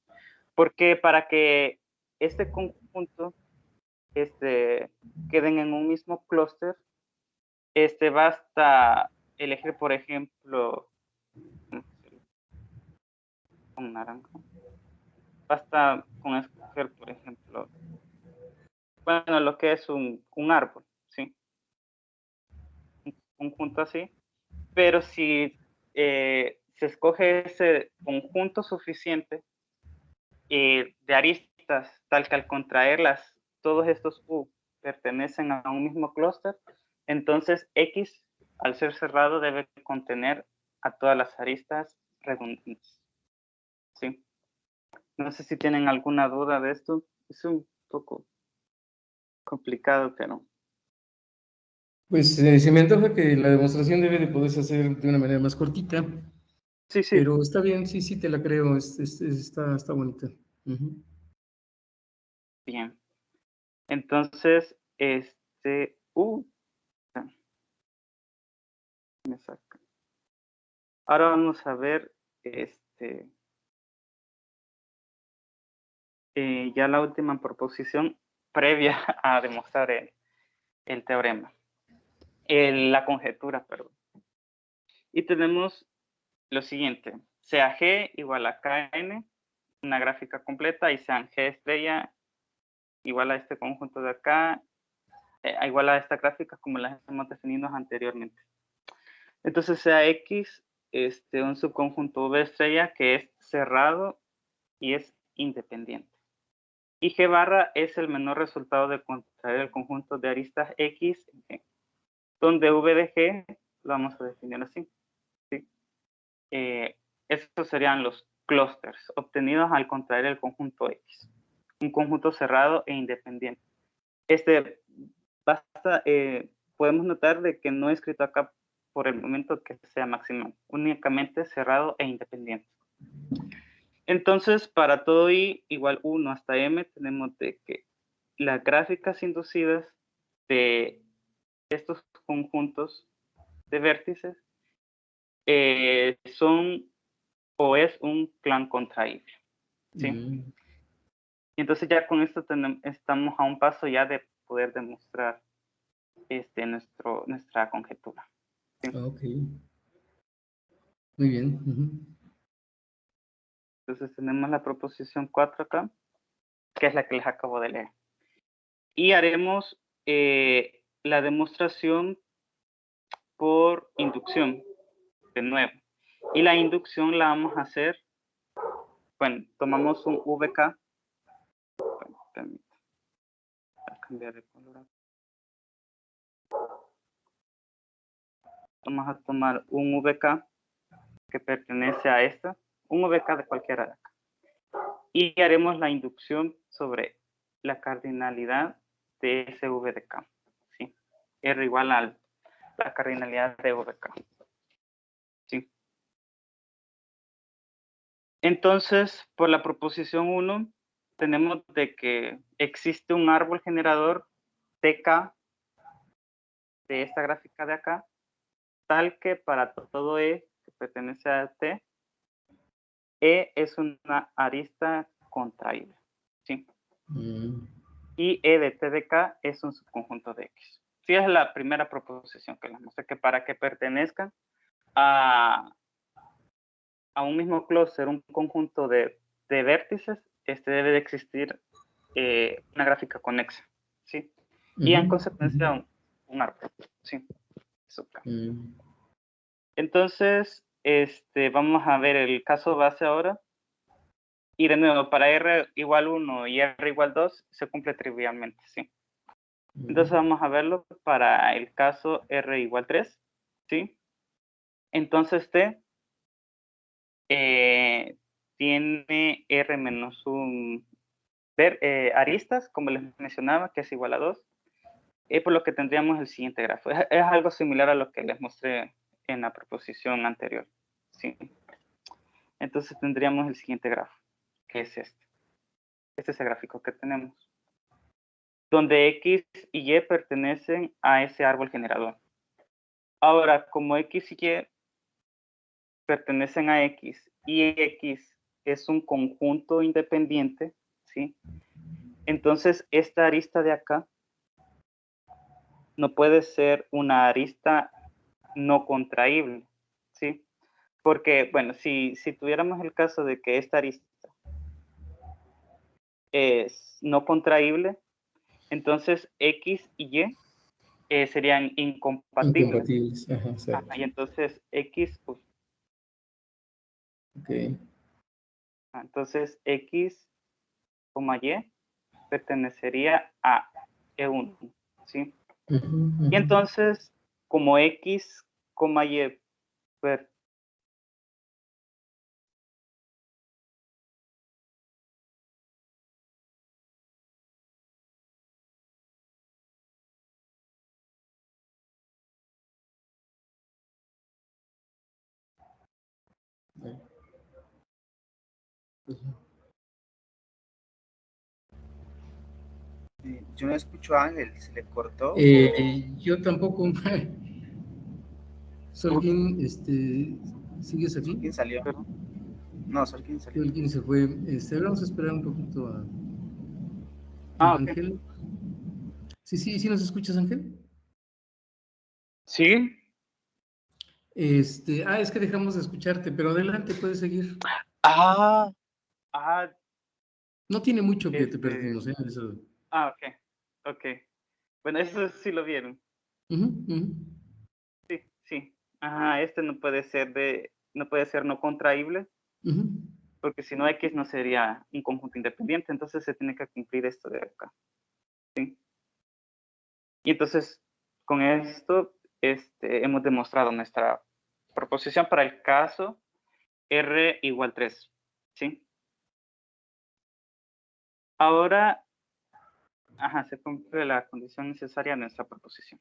Porque para que este conjunto queden en un mismo clúster, basta elegir, por ejemplo, un naranja. Basta con escoger, por ejemplo, bueno, lo que es un árbol, ¿sí? Un conjunto así. Pero si se escoge ese conjunto suficiente de aristas, tal que al contraerlas, todos estos U pertenecen a un mismo clúster, entonces X, al ser cerrado, debe contener a todas las aristas redundantes. ¿Sí? No sé si tienen alguna duda de esto. Es un poco complicado, pero... Pues se me antoja que la demostración debe de poderse hacer de una manera más cortita, Sí, sí, pero está bien, sí, sí, te la creo, está bonita. Ujú. bien. Entonces, me saca. Ahora vamos a ver, ya la última proposición previa a demostrar el teorema, la conjetura, perdón. Y tenemos lo siguiente, sea G igual a KN, una gráfica completa, y sean G estrella igual a este conjunto de acá, igual a esta gráfica como las hemos definido anteriormente. Entonces sea X un subconjunto V estrella que es cerrado y es independiente. Y G barra es el menor resultado de contraer el conjunto de aristas X en G, donde V de G lo vamos a definir así. ¿Sí? Estos serían los clústeres obtenidos al contraer el conjunto X, un conjunto cerrado e independiente. Podemos notar de que no he escrito acá por el momento que sea maximal, únicamente cerrado e independiente. Entonces, para todo I igual 1 hasta M, tenemos de que las gráficas inducidas de estos conjuntos de vértices son o es un plan contraíble. ¿Sí? Y entonces ya con esto estamos a un paso ya de poder demostrar nuestra conjetura. ¿Sí? Ok. Muy bien. Entonces tenemos la proposición 4 acá, que es la que les acabo de leer. Y haremos la demostración por inducción, de nuevo. Y la inducción la vamos a hacer, bueno, tomamos un VK. Bueno, permítanme, voy a cambiar de color. Vamos a tomar un VK que pertenece a esta, un VK de cualquiera de acá. Y haremos la inducción sobre la cardinalidad de ese V de K. ¿Sí? R igual a la cardinalidad de VK. ¿Sí? Entonces, por la proposición 1, tenemos de que existe un árbol generador TK de esta gráfica de acá, tal que para todo E que pertenece a T, E es una arista contraíble. ¿Sí? Y E de T de K es un subconjunto de X. Sí, es la primera proposición que les mostré, que para que pertenezcan a un mismo clúster, un conjunto de vértices, debe de existir una gráfica conexa, ¿sí? Y en consecuencia un árbol, ¿sí? Eso acá. Entonces, vamos a ver el caso base ahora. Y de nuevo, para R igual 1 y R igual 2 se cumple trivialmente, ¿sí? Entonces vamos a verlo para el caso R igual 3, ¿sí? Entonces T tiene R menos un aristas, como les mencionaba, que es igual a 2, por lo que tendríamos el siguiente grafo. Es algo similar a lo que les mostré en la proposición anterior, ¿sí? Entonces tendríamos el siguiente grafo, que es este. Este es el gráfico que tenemos, donde X y Y pertenecen a ese árbol generador. Ahora, como X y Y pertenecen a X y X es un conjunto independiente, ¿sí? Entonces, esta arista de acá no puede ser una arista no contraíble, ¿sí? Porque, bueno, si tuviéramos el caso de que esta arista es no contraíble, entonces X y Y serían incompatibles. Incompatibles. Ajá, exacto. Y entonces X, pues, Ok. entonces X, Y pertenecería a E1, ¿sí? Y entonces, como X, Y per- Yo no escucho a Ángel, ¿se le cortó? Yo tampoco. Solguín, ¿sigues aquí? ¿Quién salió? No, ¿quién salió? Solguín se fue. Vamos a esperar un poquito a ok. Ángel. Sí, ¿nos escuchas, Ángel? Sí. Es que dejamos de escucharte, pero adelante, puedes seguir. Ah, No tiene mucho que te este, perdimos, ¿eh? Eso. ok. Bueno, eso sí lo vieron. Ujú, ujú, Sí. Ajá, este no puede ser no contraíble, ujú. porque si no X no sería un conjunto independiente, entonces se tiene que cumplir esto de acá. ¿Sí? Y entonces, con esto, hemos demostrado nuestra proposición para el caso R igual 3. ¿Sí? Ahora, se cumple la condición necesaria de nuestra proposición.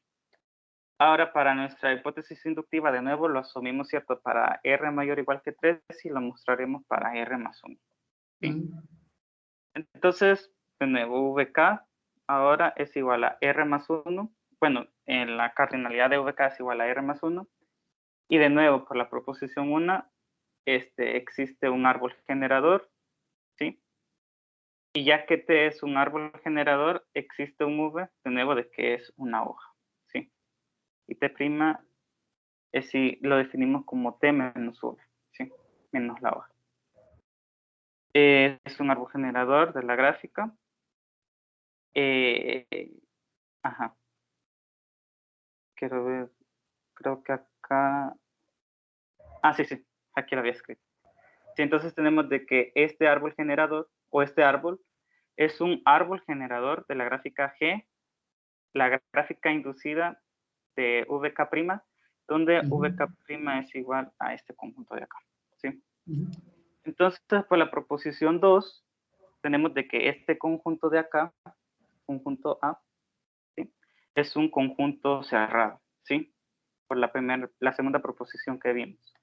Ahora, para nuestra hipótesis inductiva, de nuevo, lo asumimos, ¿cierto? Para R mayor o igual que 3 y lo mostraremos para R más 1. ¿Sí? Entonces, de nuevo, VK ahora es igual a R más 1. Bueno, en la cardinalidad de VK es igual a R más 1. Y de nuevo, por la proposición 1, existe un árbol generador, ¿sí? Y ya que T es un árbol generador, existe un V, de nuevo, de que es una hoja, ¿sí? Y T' es si lo definimos como T menos V, ¿sí? Menos la hoja. Es un árbol generador de la gráfica. Ajá. Quiero ver, creo que acá... sí, aquí lo había escrito. Sí, entonces tenemos de que este árbol generador, o este árbol, es un árbol generador de la gráfica G, la gráfica inducida de VK', donde VK' es igual a este conjunto de acá, ¿sí? Entonces, por la proposición 2, tenemos de que este conjunto de acá, conjunto A, ¿sí? Es un conjunto cerrado, ¿sí? Por la segunda proposición que vimos.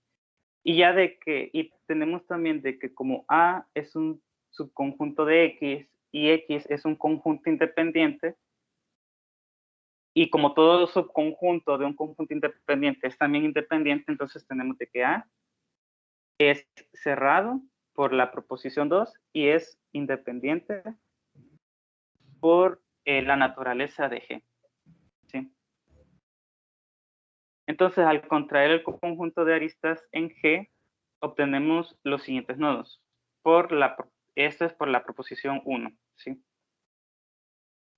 Y ya y tenemos también de que como A es un subconjunto de X y X es un conjunto independiente, y como todo subconjunto de un conjunto independiente es también independiente, entonces tenemos de que A es cerrado por la proposición 2 y es independiente por la naturaleza de G. ¿Sí? Entonces, al contraer el conjunto de aristas en G, obtenemos los siguientes nodos. Esto es por la proposición 1. ¿Sí?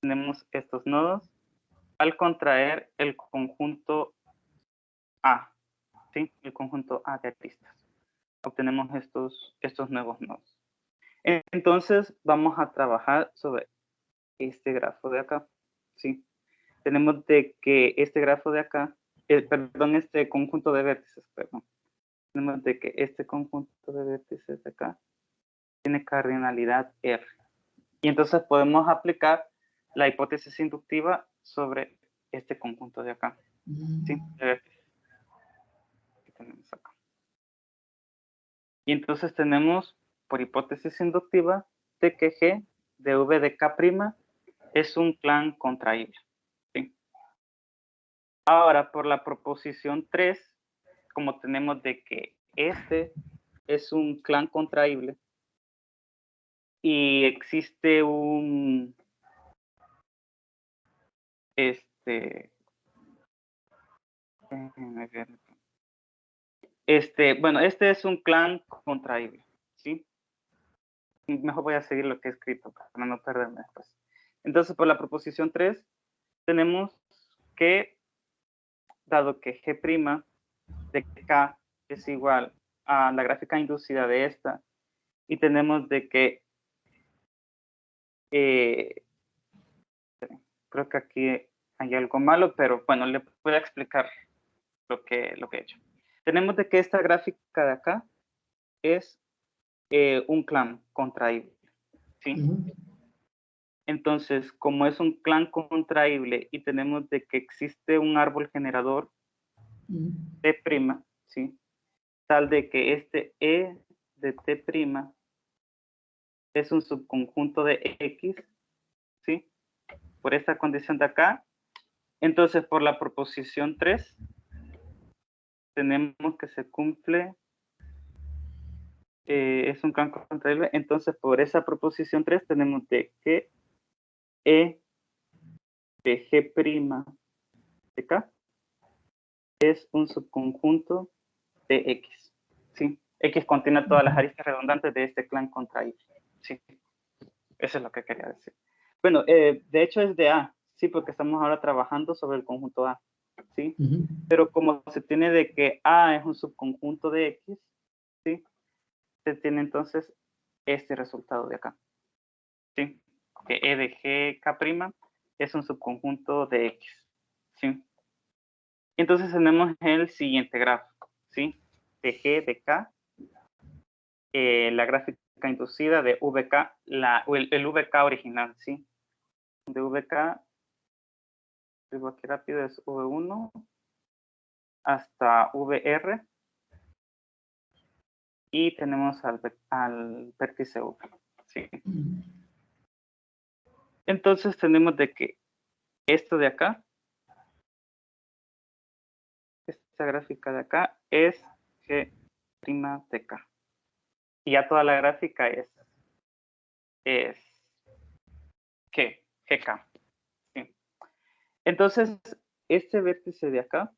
Tenemos estos nodos al contraer el conjunto A. ¿Sí? El conjunto A de aristas. Obtenemos estos nuevos nodos. Entonces, vamos a trabajar sobre este grafo de acá. ¿Sí? Tenemos de que este grafo de acá, este conjunto de vértices, tenemos de que este conjunto de vértices de acá tiene cardinalidad R. Y entonces podemos aplicar la hipótesis inductiva sobre este conjunto de acá. ¿Sí? De vértices que tenemos acá. Y entonces tenemos, por hipótesis inductiva, de que G de V de K' es un clan contraíble. ¿Sí? Ahora, por la proposición 3, como tenemos de que este es un clan contraíble y existe un bueno, este es un clan contraíble, ¿sí? Mejor voy a seguir lo que he escrito para no perderme después. Entonces, por la proposición 3, tenemos que, dado que G' de K es igual a la gráfica inducida de esta, y tenemos de que, creo que aquí hay algo malo, pero bueno, le voy a explicar lo que he hecho. Tenemos de que esta gráfica de acá es un clan contraíble, ¿sí? Entonces, como es un clan contraíble y tenemos de que existe un árbol generador T', ¿sí? Tal de que este E de T' es un subconjunto de X, ¿sí? Por esta condición de acá. Entonces, por la proposición 3, tenemos que se cumple, es un clan contraíble. Entonces, por esa proposición 3, tenemos de que E de G' de K es un subconjunto de X, ¿sí? X contiene todas las aristas redundantes de este clan contraíble, ¿sí? Eso es lo que quería decir. Bueno, de hecho es de A, sí, porque estamos ahora trabajando sobre el conjunto A, ¿sí? Pero como se tiene de que A es un subconjunto de X, ¿sí? Se tiene entonces este resultado de acá, ¿sí? Que E de GK' es un subconjunto de X, ¿sí? Entonces tenemos el siguiente gráfico, ¿sí? De G de K, la gráfica inducida de VK, el VK original, ¿sí? De VK, digo aquí rápido, es V1 hasta VR y tenemos al vértice V, ¿sí? Entonces tenemos de que esto de acá, esta gráfica de acá es G' de K. Y ya toda la gráfica es GK. ¿Sí? Entonces, este vértice de acá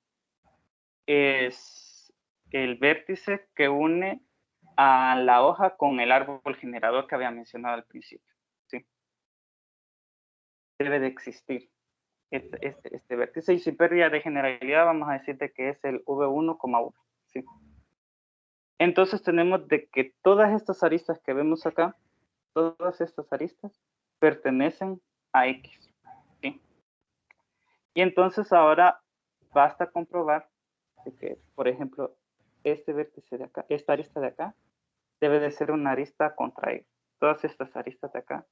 es el vértice que une a la hoja con el árbol generador que había mencionado al principio, ¿sí? Debe de existir este vértice, y sin pérdida de generalidad vamos a decir de que es el V1, V, ¿sí? Entonces tenemos de que todas estas aristas que vemos acá, todas estas aristas pertenecen a X, ¿sí? Y entonces ahora basta comprobar de que, por ejemplo, este vértice de acá, esta arista de acá, debe de ser una arista contraíble. Todas estas aristas de acá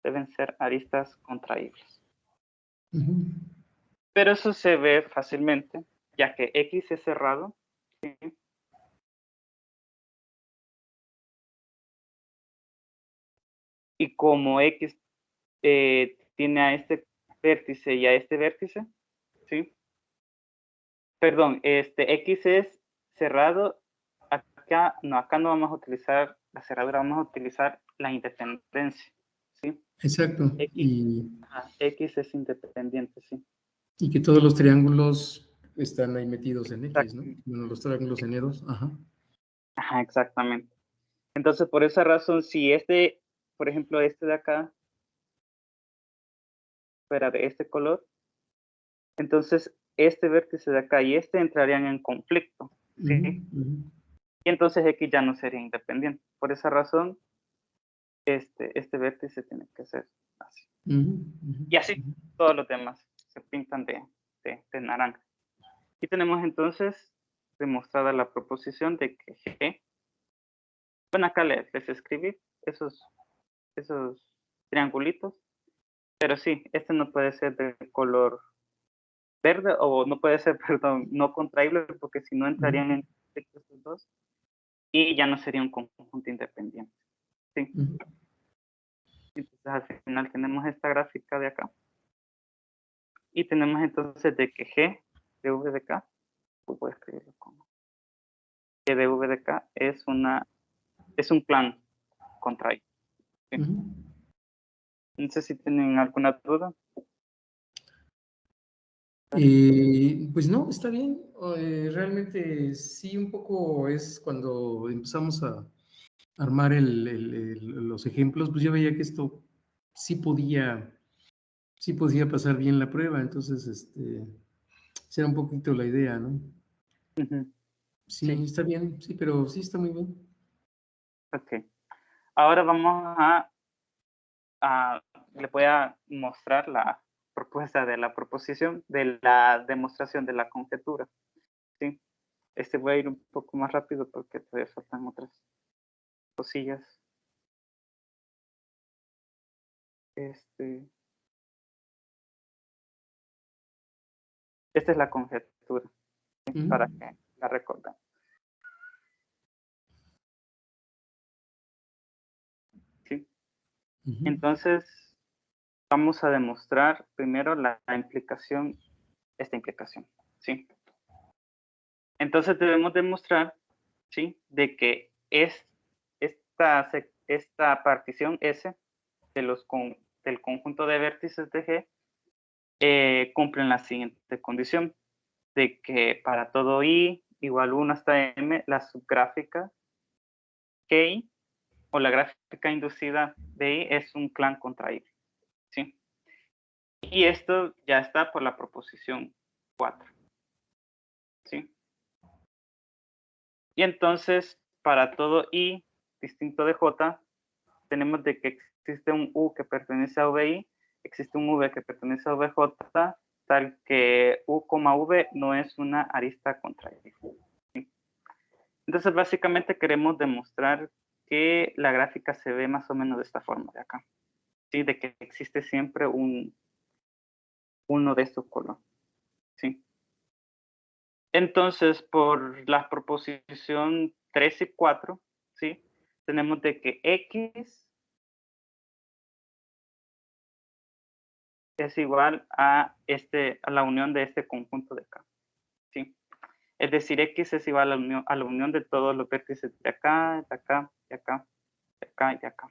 deben ser aristas contraíbles. Pero eso se ve fácilmente, ya que X es cerrado, ¿sí? Y como X tiene a este vértice y a este vértice, ¿sí? Perdón, X es cerrado. Acá no vamos a utilizar la cerradura, vamos a utilizar la independencia, ¿sí? Exacto. X es independiente, sí. Y que todos los triángulos están ahí metidos en X, ¿no? Bueno, los triángulos en E2, ajá. Ajá, exactamente. Entonces, por esa razón, si por ejemplo, este de acá fuera de este color, entonces este vértice de acá y este entrarían en conflicto, ¿sí? Y entonces X ya no sería independiente. Por esa razón, este vértice tiene que ser así. Y así todos los demás se pintan de naranja. Y tenemos entonces demostrada la proposición de que G, bueno, acá les escribí esos triangulitos, pero sí, este no puede ser de color verde, o no puede ser, perdón, no contraíble, porque si no entrarían en conflicto estos dos y ya no sería un conjunto independiente. ¿Sí? Entonces al final tenemos esta gráfica de acá. Y tenemos entonces de que G de V de K, voy a escribirlo como G de V de K es un plan contra I. ¿Sí? No sé si tienen alguna duda. Pues no, está bien. Realmente sí, un poco es cuando empezamos a armar los ejemplos, pues yo veía que esto sí podía pasar bien la prueba, entonces esa era un poquito la idea, ¿no? Ujú. Sí, Sí, está bien, sí, pero sí está muy bien. ok. Ahora vamos le voy a mostrar la propuesta de la proposición, de la demostración de la conjetura. ¿Sí? Voy a ir un poco más rápido porque todavía faltan otras cosillas. Esta es la conjetura, ¿sí? Para que la recordemos. ¿Sí? Entonces, vamos a demostrar primero esta implicación, ¿sí? Entonces debemos demostrar, ¿sí? De que esta partición S del conjunto de vértices de G cumplen la siguiente condición, de que para todo I igual 1 hasta M, la subgráfica KI o la gráfica inducida de I es un clan contraíble, ¿sí? Y esto ya está por la proposición 4, ¿sí? Y entonces, para todo I distinto de J, tenemos de que existe un U que pertenece a VI, existe un V que pertenece a VJ, tal que U, V no es una arista contraíble. ¿Sí? Entonces, básicamente queremos demostrar que la gráfica se ve más o menos de esta forma de acá, ¿sí? De que existe siempre uno de estos colores, ¿sí? Entonces, por la proposición 3 y 4, ¿sí? Tenemos de que X es igual a la unión de este conjunto de acá, ¿sí? Es decir, X es igual a la unión de todos los vértices de acá, de acá, de acá, de acá y de acá,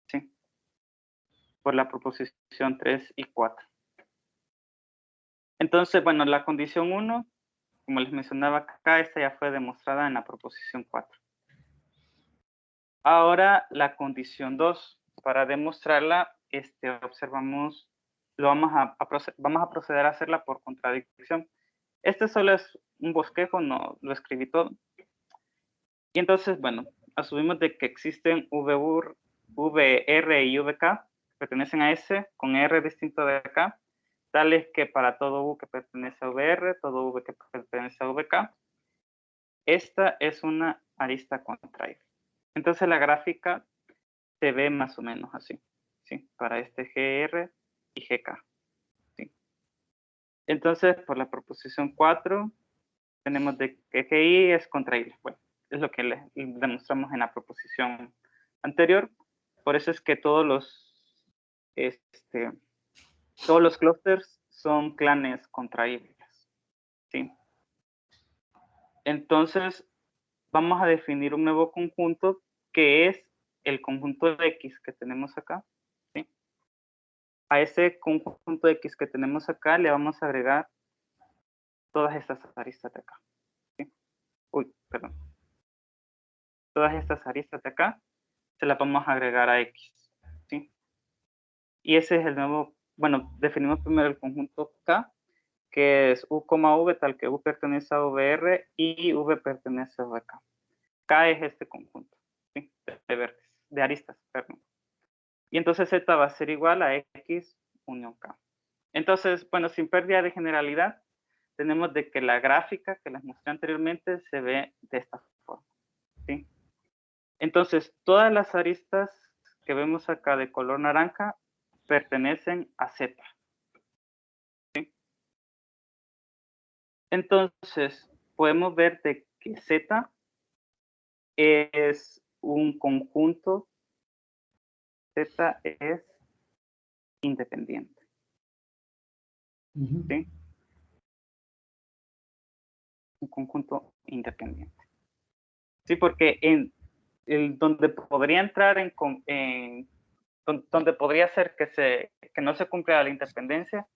¿sí? Por la proposición 3 y 4. Entonces, bueno, la condición 1, como les mencionaba acá, esta ya fue demostrada en la proposición 4. Ahora la condición 2. Para demostrarla, observamos, vamos a proceder a hacerla por contradicción. Este solo es un bosquejo, no lo escribí todo. Y entonces, bueno, asumimos de que existen VR y VK, que pertenecen a S, con R distinto de K, tales que para todo U que pertenece a VR, todo V que pertenece a VK, esta es una arista contraíble. Entonces la gráfica se ve más o menos así, ¿sí? Para este GR y GK, ¿sí? Entonces, por la proposición 4, tenemos de que GI es contraíble. Bueno, es lo que demostramos en la proposición anterior. Por eso es que todos los clústeres son clanes contraíbles, ¿sí? Entonces, vamos a definir un nuevo conjunto que es el conjunto de X que tenemos acá, ¿sí? A ese conjunto de X que tenemos acá le vamos a agregar todas estas aristas de acá, ¿sí? Uy, perdón. Todas estas aristas de acá se las vamos a agregar a X, ¿sí? Y ese es el nuevo, bueno, definimos primero el conjunto K, que es U, V, tal que U pertenece a VR y V pertenece a VK. K es este conjunto, ¿sí? De vértices, de aristas, perdón. Y entonces Z va a ser igual a X unión K. Entonces, bueno, sin pérdida de generalidad, tenemos de que la gráfica que les mostré anteriormente se ve de esta forma, ¿sí? Entonces, todas las aristas que vemos acá de color naranja pertenecen a Z, ¿sí? Entonces, podemos ver de que Z es un conjunto Z es independiente. Ujú. ¿Sí? Un conjunto independiente. Sí, porque donde podría entrar donde podría ser que no se cumpla la independencia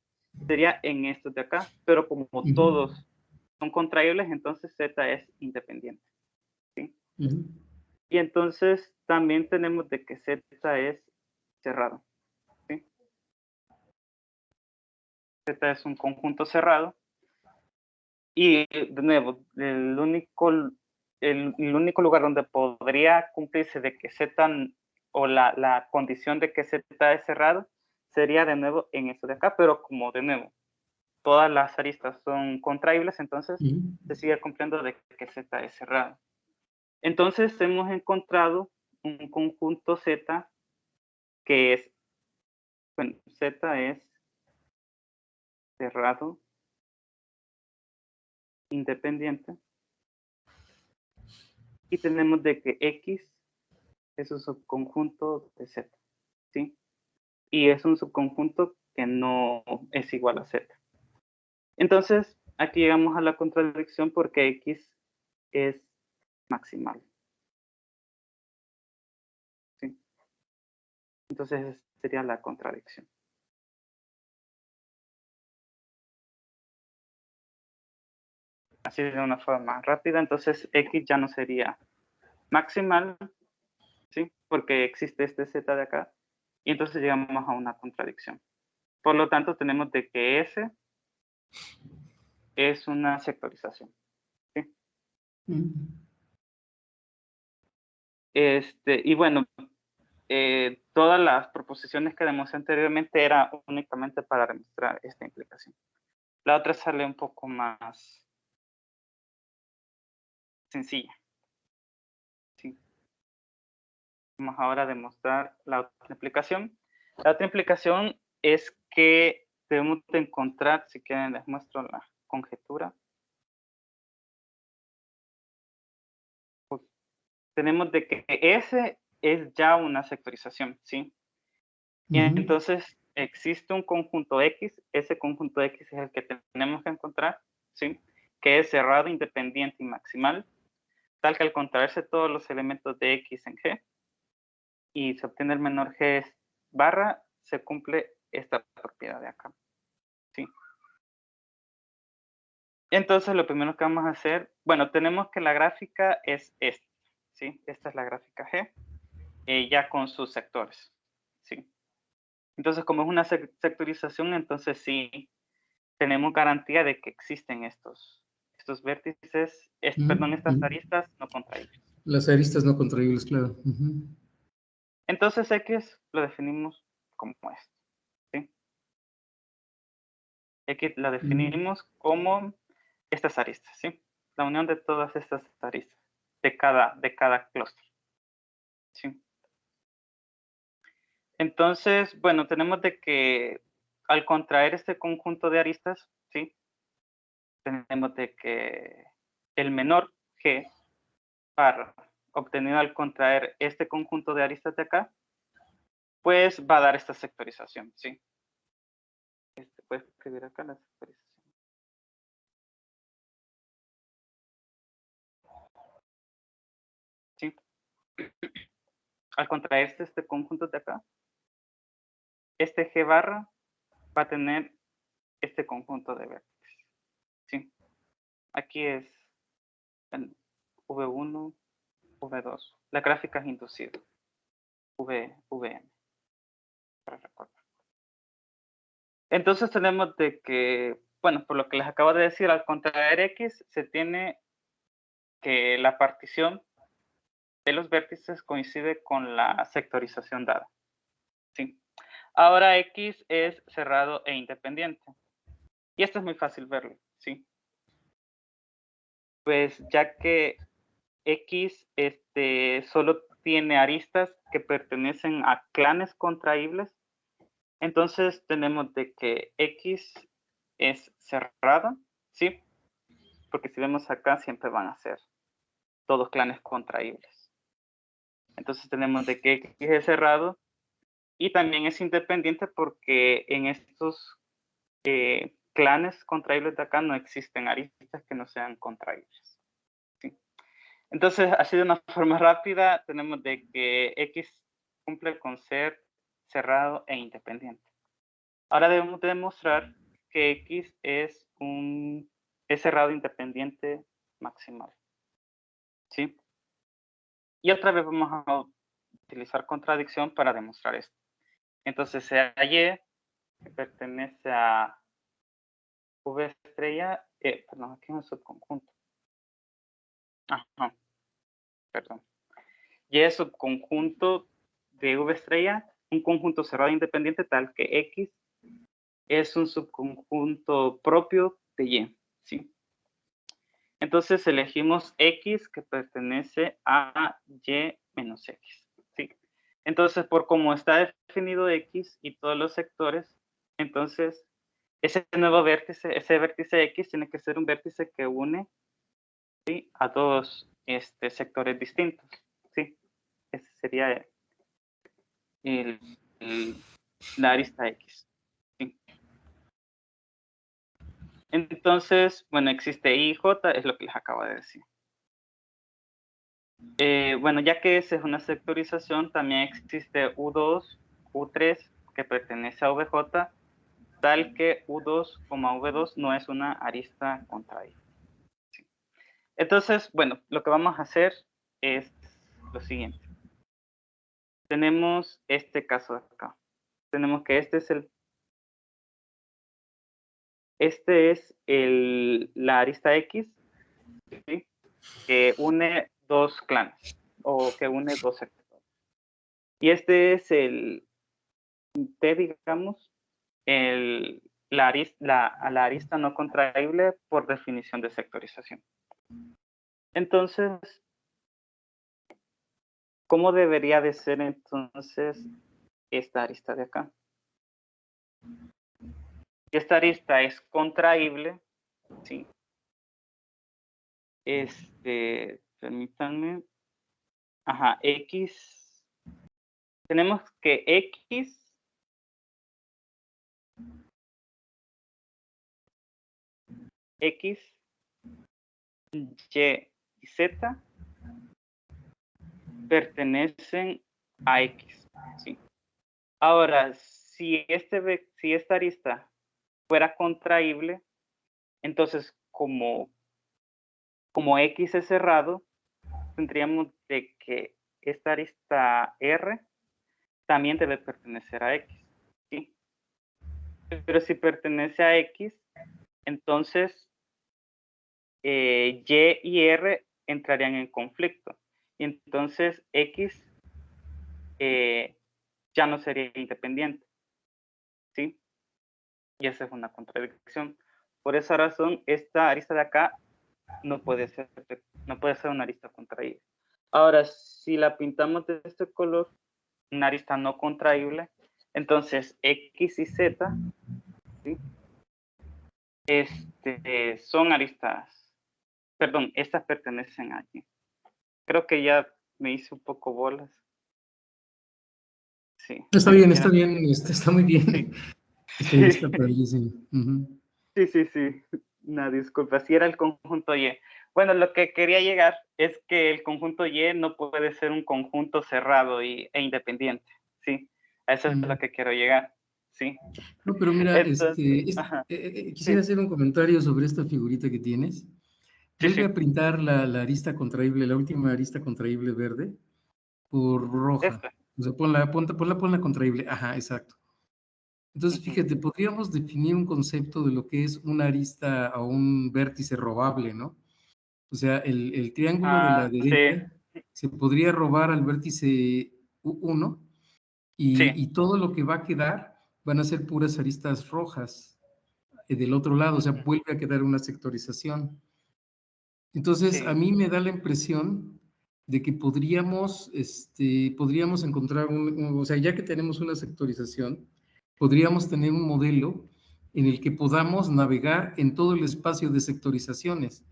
sería en estos de acá, pero como Ujú. todos son contraíbles, entonces Z es independiente. ¿Sí? Ujú. Y entonces también tenemos de que Z es cerrado. ¿Sí? Z es un conjunto cerrado. Y de nuevo, el único lugar donde podría cumplirse de que Z o la condición de que Z es cerrado sería de nuevo en esto de acá, pero como de nuevo todas las aristas son contraíbles, entonces Ujú. se sigue cumpliendo de que Z es cerrado. Entonces hemos encontrado un conjunto Z que es, bueno, Z es cerrado, independiente, y tenemos de que X es un subconjunto de Z, ¿sí? Y es un subconjunto que no es igual a Z. Entonces, aquí llegamos a la contradicción porque X es maximal, ¿sí? Entonces, sería la contradicción. Así de una forma rápida, entonces X ya no sería maximal, ¿sí? Porque existe este Z de acá, y entonces llegamos a una contradicción. Por lo tanto, tenemos de que S es una sectorización, ¿sí? Ujú. Y bueno, todas las proposiciones que demostré anteriormente era únicamente para demostrar esta implicación. La otra sale un poco más sencilla, ¿sí? Vamos ahora a demostrar la otra implicación. La otra implicación es que debemos de encontrar, si quieren les muestro la conjetura. Pues, tenemos de que S es ya una sectorización, ¿sí? Y Ujú. entonces existe un conjunto X, ese conjunto X es el que tenemos que encontrar, ¿sí? Que es cerrado, independiente y maximal, tal que al contraerse todos los elementos de X en G y se obtiene el menor G barra, se cumple esta propiedad de acá, ¿sí? Entonces lo primero que vamos a hacer, bueno, tenemos que la gráfica es esta, ¿sí? Esta es la gráfica G, ya con sus sectores, ¿sí? Entonces, como es una sectorización, entonces sí tenemos garantía de que existen estos vértices, perdón, Ujú. estas Ujú. aristas no contraíbles. Las aristas no contraíbles, claro. Ujú. Entonces X lo definimos como esto, ¿sí? X la Ujú. definimos como estas aristas, ¿sí? La unión de todas estas aristas, de cada clúster, ¿sí? Entonces, bueno, tenemos de que al contraer este conjunto de aristas, ¿sí? Tenemos de que el menor G barra obtenido al contraer este conjunto de aristas de acá, pues va a dar esta sectorización, ¿sí? Puedes escribir acá la sectorización. ¿Sí? Al contraerse este conjunto de acá, este G barra va a tener este conjunto de vértices, ¿sí? Aquí es el V1, V2. La gráfica es inducida, VM, para recordar. Entonces tenemos de que, bueno, por lo que les acabo de decir, al contraer X se tiene que la partición de los vértices coincide con la sectorización dada, ¿sí? Ahora X es cerrado e independiente. Y esto es muy fácil verlo, ¿sí? Pues ya que X solo tiene aristas que pertenecen a clanes contraíbles, entonces tenemos de que X es cerrado, ¿sí? Porque si vemos acá siempre van a ser todos clanes contraíbles. Entonces tenemos de que X es cerrado Y también es independiente porque en estos clanes contraíbles de acá no existen aristas que no sean contraíbles. ¿Sí? Entonces, así de una forma rápida, tenemos de que X cumple con ser cerrado e independiente. Ahora debemos demostrar que X es cerrado independiente maximal. ¿Sí? Y otra vez vamos a utilizar contradicción para demostrar esto. Entonces, sea Y que pertenece a V estrella, perdón, aquí es un subconjunto. Ajá, perdón. Y es subconjunto de V estrella, un conjunto cerrado independiente tal que X es un subconjunto propio de Y, ¿sí? Entonces elegimos X que pertenece a Y menos X, ¿sí? Entonces, por cómo está definido X y todos los sectores, entonces ese nuevo vértice, ese vértice X tiene que ser un vértice que une, ¿sí?, a dos sectores distintos, ¿sí? Ese sería la arista X, ¿sí? Entonces, bueno, existe I y J, es lo que les acabo de decir. Bueno, ya que esa es una sectorización, también existe U2, U3, que pertenece a VJ, tal que U2, V2 no es una arista contraíble. ¿Sí? Entonces, bueno, lo que vamos a hacer es lo siguiente. Tenemos este caso de acá. Tenemos que este es la arista X, ¿sí?, que une dos clanes o que une dos sectores. Y este es el T, digamos, la arista no contraíble por definición de sectorización. Entonces, ¿cómo debería de ser entonces esta arista de acá? Esta arista es contraíble, ¿sí? Permítanme. Ajá, X. Tenemos que X Y y Z pertenecen a X, ¿sí? Ahora, si esta arista fuera contraíble, entonces como X es cerrado, tendríamos de que esta arista R también debe pertenecer a X, ¿sí? Pero si pertenece a X, entonces Y y R entrarían en conflicto. Y entonces X ya no sería independiente, ¿sí? Y esa es una contradicción. Por esa razón, esta arista de acá no puede ser una arista contraíble. Ahora, si la pintamos de este color, una arista no contraíble, entonces X y Z, ¿sí?, son aristas, perdón, estas pertenecen a Y. Creo que ya me hice un poco bolas. Sí. Está bien, está muy bien. Sí. Está padrísimo. Sí. Una disculpa, si era el conjunto Y. Bueno, lo que quería llegar es que el conjunto Y no puede ser un conjunto cerrado e independiente, ¿sí? A eso es lo que quiero llegar, ¿sí? No, pero mira, Entonces, quisiera hacer un comentario sobre esta figurita que tienes. Vuelve sí. a printar la arista contraíble, la última arista contraíble verde, por roja. O sea, ponla contraíble. Ajá, exacto. Entonces, fíjate, podríamos definir un concepto de lo que es una arista o un vértice robable, ¿no? O sea, el triángulo de la derecha se podría robar al vértice U1 y todo lo que va a quedar van a ser puras aristas rojas del otro lado, o sea, vuelve a quedar una sectorización. Entonces, a mí me da la impresión de que podríamos encontrar o sea, ya que tenemos una sectorización, podríamos tener un modelo en el que podamos navegar en todo el espacio de sectorizaciones,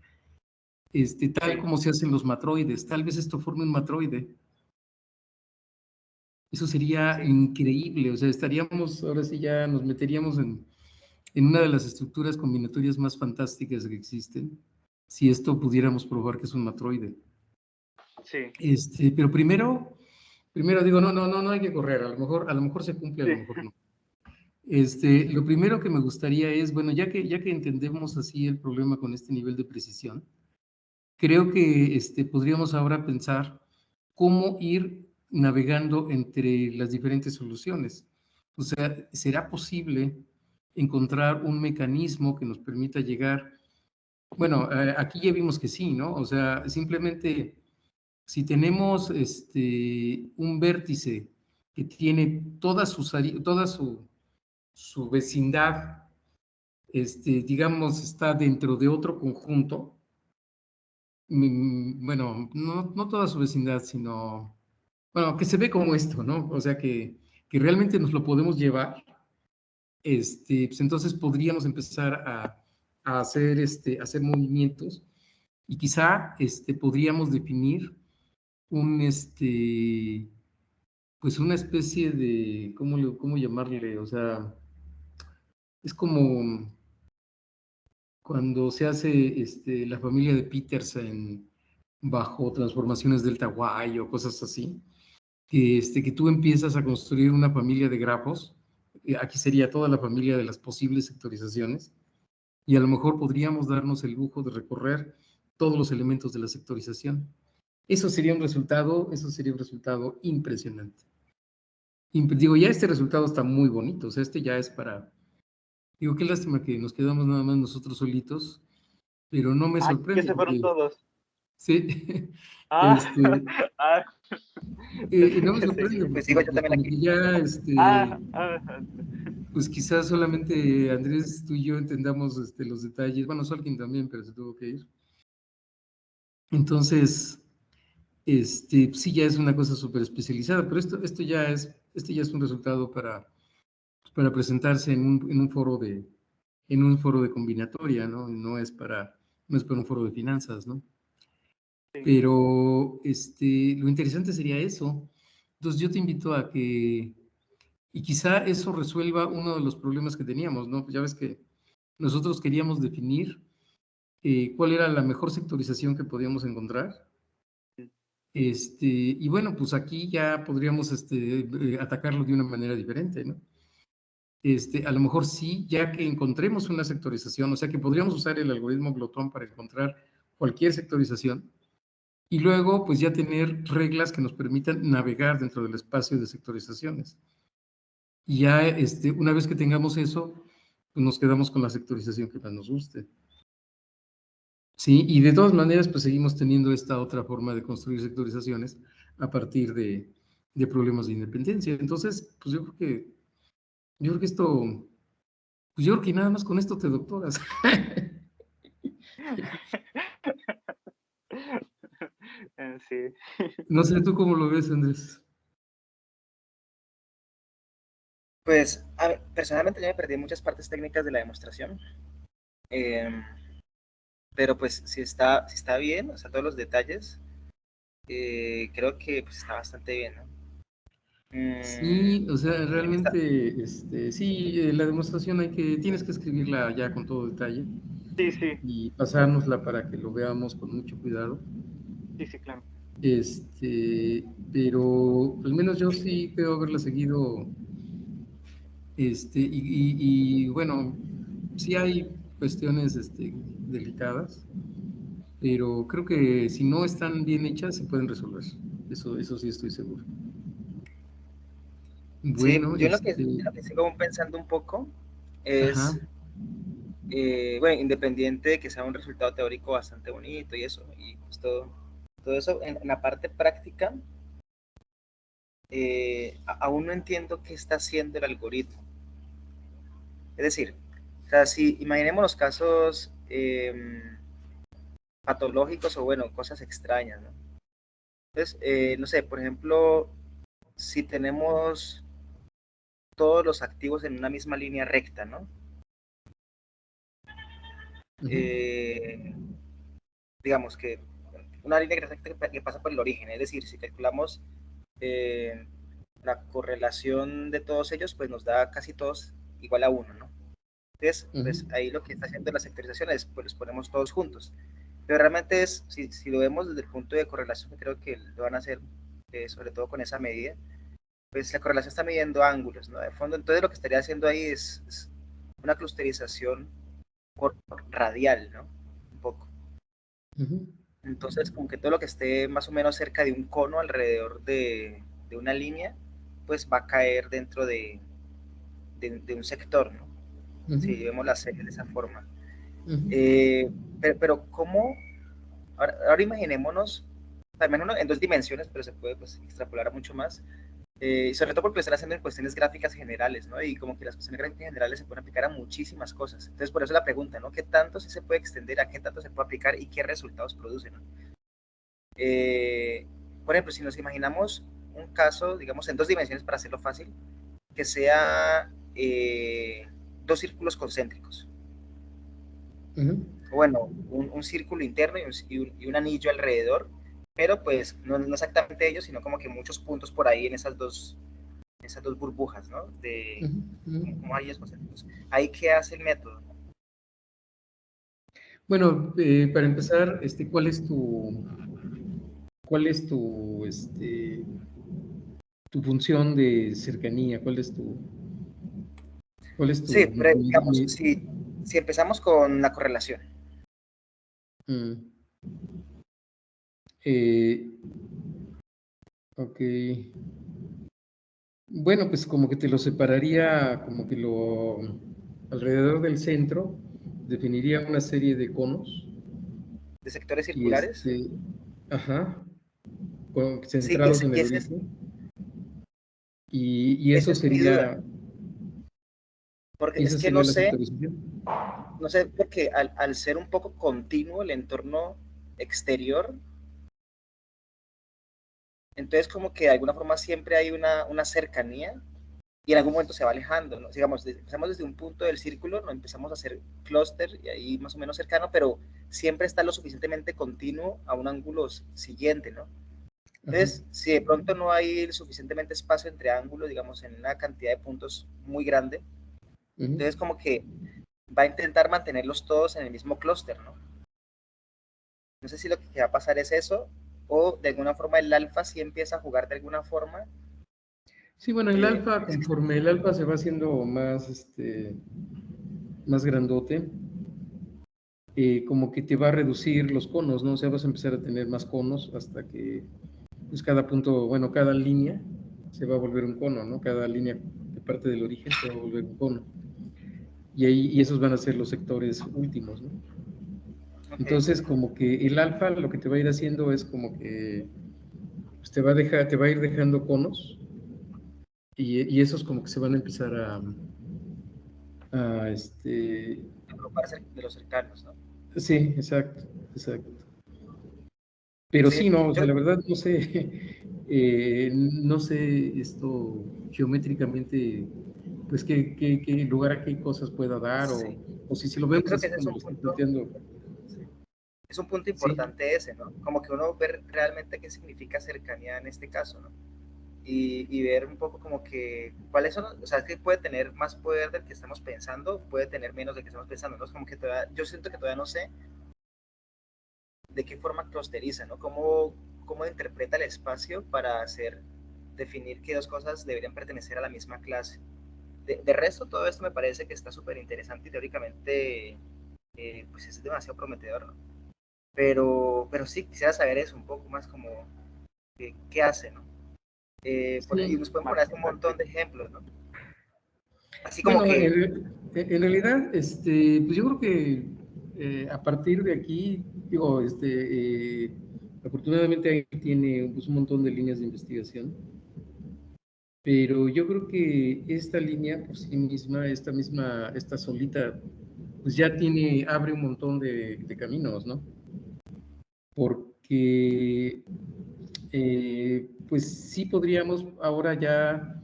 tal como se hacen los matroides. Tal vez esto forme un matroide. Eso sería Sí. increíble, o sea, estaríamos, ahora sí ya nos meteríamos en una de las estructuras combinatorias más fantásticas que existen, si esto pudiéramos probar que es un matroide. Sí, Pero primero digo, no hay que correr, a lo mejor se cumple, a lo sí, mejor no. Lo primero que me gustaría es, bueno, ya que entendemos así el problema con este nivel de precisión, creo que podríamos ahora pensar cómo ir navegando entre las diferentes soluciones. O sea, ¿será posible encontrar un mecanismo que nos permita llegar? Bueno, aquí ya vimos que sí, ¿no? O sea, simplemente si tenemos un vértice que tiene toda su vecindad, digamos, está dentro de otro conjunto, bueno, no toda su vecindad, sino, bueno, que se ve como esto, ¿no? O sea, que realmente nos lo podemos llevar, pues entonces podríamos empezar a hacer movimientos y quizá podríamos definir un, pues una especie de, ¿cómo llamarle? O sea, es como cuando se hace la familia de Petersen bajo transformaciones delta Y o cosas así, que tú empiezas a construir una familia de grafos, aquí sería toda la familia de las posibles sectorizaciones, y a lo mejor podríamos darnos el lujo de recorrer todos los elementos de la sectorización. Eso sería un resultado impresionante. Digo, ya este resultado está muy bonito, o sea, ya es para, digo, qué lástima que nos quedamos nada más nosotros solitos, pero no me ah, ya sorprende se fueron porque, todos. sí, Ah, este, ah, no me ya sé. sorprende Pues sigo porque yo pues también como aquí. que ya, Ah, ah, pues quizás solamente Andrés, tú y yo entendamos los detalles, bueno, Solkin también, pero se tuvo que ir. Entonces, sí ya es una cosa súper especializada, pero esto ya es un resultado para presentarse en un foro de combinatoria, ¿no? No es para un foro de finanzas, ¿no? sí. Pero lo interesante sería eso. Entonces yo te invito a que, y quizá eso resuelva uno de los problemas que teníamos, ¿no? Pues ya ves que nosotros queríamos definir cuál era la mejor sectorización que podíamos encontrar. Y bueno, pues aquí ya podríamos atacarlo de una manera diferente, ¿no? A lo mejor sí, ya que encontremos una sectorización, o sea que podríamos usar el algoritmo glotón para encontrar cualquier sectorización y luego pues ya tener reglas que nos permitan navegar dentro del espacio de sectorizaciones. Y ya una vez que tengamos eso, pues nos quedamos con la sectorización que más nos guste. Sí, y de todas maneras pues seguimos teniendo esta otra forma de construir sectorizaciones a partir de problemas de independencia. Entonces, pues yo creo que esto, pues yo creo que nada más con esto te doctoras. Sí. No sé tú cómo lo ves, Andrés. Pues personalmente yo me perdí muchas partes técnicas de la demostración, em, pero pues si está bien, o sea, todos los detalles, creo que pues, está bastante bien, ¿no? Sí, o sea, Está, realmente, sí, la demostración tienes que escribirla ya con todo detalle Sí, sí, y pasárnosla para que lo veamos con mucho cuidado. sí, sí, claro. Pero al menos yo sí creo haberla seguido, y bueno, sí hay cuestiones, delicadas, pero creo que si no están bien hechas se pueden resolver. Eso sí estoy seguro. sí, Bueno, yo en lo que sigo pensando un poco ajá, es, bueno, independiente de que sea un resultado teórico bastante bonito y eso, y pues todo eso, en la parte práctica, aún no entiendo qué está haciendo el algoritmo. Es decir, o sea, si imaginemos los casos patológicos o bueno, cosas extrañas, ¿no? Entonces, no sé, por ejemplo, si tenemos todos los activos en una misma línea recta, ¿no? ujú, Eh, digamos que una línea recta que pasa por el origen, es decir, si calculamos eh, la correlación de todos ellos pues nos da casi todos igual a 1, ¿no? Entonces, pues ahí lo que está haciendo la sectorización es, pues los ponemos todos juntos. Pero realmente es, si lo vemos desde el punto de correlación, que creo que lo van a hacer sobre todo con esa medida, pues la correlación está midiendo ángulos, ¿no? De fondo, entonces lo que estaría haciendo ahí es una clusterización radial, ¿no? Un poco. Entonces, como que todo lo que esté más o menos cerca de un cono alrededor de una línea, pues va a caer dentro de un sector, ¿no? Si vemos la serie de esa forma. Pero ¿cómo? Ahora imaginémonos, al menos en 2 dimensiones, pero se puede pues, extrapolar a mucho más, sobre todo porque lo están haciendo en cuestiones gráficas generales, ¿no? Y como que las cuestiones gráficas generales se pueden aplicar a muchísimas cosas. Entonces, por eso la pregunta, ¿no? ¿Qué tanto sí se puede extender, a qué tanto se puede aplicar y qué resultados produce, ¿no? Por ejemplo, si nos imaginamos un caso, digamos, en 2 dimensiones para hacerlo fácil, que sea 2 círculos concéntricos. Bueno, un círculo interno y un anillo alrededor, pero pues no exactamente ellos, sino como que muchos puntos por ahí en esas dos burbujas, ¿no? De como anillos concéntricos. ¿Ahí qué hace el método? Bueno, para empezar, ¿cuál es tu función de cercanía? ¿Cuál es tu Sí, pero digamos, si empezamos con la correlación. Ok. Bueno, pues como que te lo separaría, como que alrededor del centro, definiría una serie de conos. ¿De sectores Y circulares? Ajá, Sí, centrados en el origen. Y esa eso es mi duda. sería... Porque ¿Esa es que sería no la sé, sectorización? porque al ser un poco continuo el entorno exterior, entonces como que de alguna forma siempre hay una cercanía y en algún momento se va alejando, ¿no? Digamos, empezamos desde un punto del círculo, ¿no? Empezamos a hacer clúster y ahí más o menos cercano, pero siempre está lo suficientemente continuo a un ángulo siguiente, ¿no? Entonces, si de pronto no hay suficientemente espacio entre ángulos, digamos, en una cantidad de puntos muy grande, entonces como que va a intentar mantenerlos todos en el mismo clúster, ¿no? No sé si lo que va a pasar es eso, o de alguna forma el alfa sí empieza a jugar de alguna forma. Sí, bueno, el alfa, conforme el alfa se va haciendo más grandote, como que te va a reducir los conos, ¿no? O sea, vas a empezar a tener más conos hasta que, pues cada punto, bueno, cada línea se va a volver un cono, ¿no? Cada línea de parte del origen se va a volver un cono. Y esos van a ser los sectores últimos, ¿no? Okay. Entonces, como que el alfa lo que te va a ir haciendo es como que pues te va a ir dejando conos y esos como que se van a empezar a agruparse de los cercanos, ¿no? Sí, exacto. Pero sí, no, o sea, la verdad no sé, no sé esto geométricamente, pues qué lugar a qué cosas pueda dar, Sí. o si lo vemos creo así que ese como lo estoy planteando. Es un punto importante ese, ¿no? Como que uno ver realmente qué significa cercanía en este caso, ¿no? Y ver un poco como que cuáles son, o sea, que puede tener más poder del que estamos pensando, puede tener menos del que estamos pensando, ¿no? Es como que todavía, yo siento que todavía no sé de qué forma clusteriza, ¿no? Cómo interpreta el espacio para definir qué 2 cosas deberían pertenecer a la misma clase. De resto, todo esto me parece que está súper interesante y teóricamente pues es demasiado prometedor, ¿no? Pero sí, quisiera saber eso un poco más como qué hace, ¿no? Y nos pueden poner un montón de ejemplos, ¿no? Así como bueno, que... en realidad, pues yo creo que a partir de aquí, digo, afortunadamente ahí tiene pues, un montón de líneas de investigación, pero yo creo que esta línea por sí misma, esta solita, pues ya abre un montón de caminos, ¿no? Porque pues sí podríamos ahora ya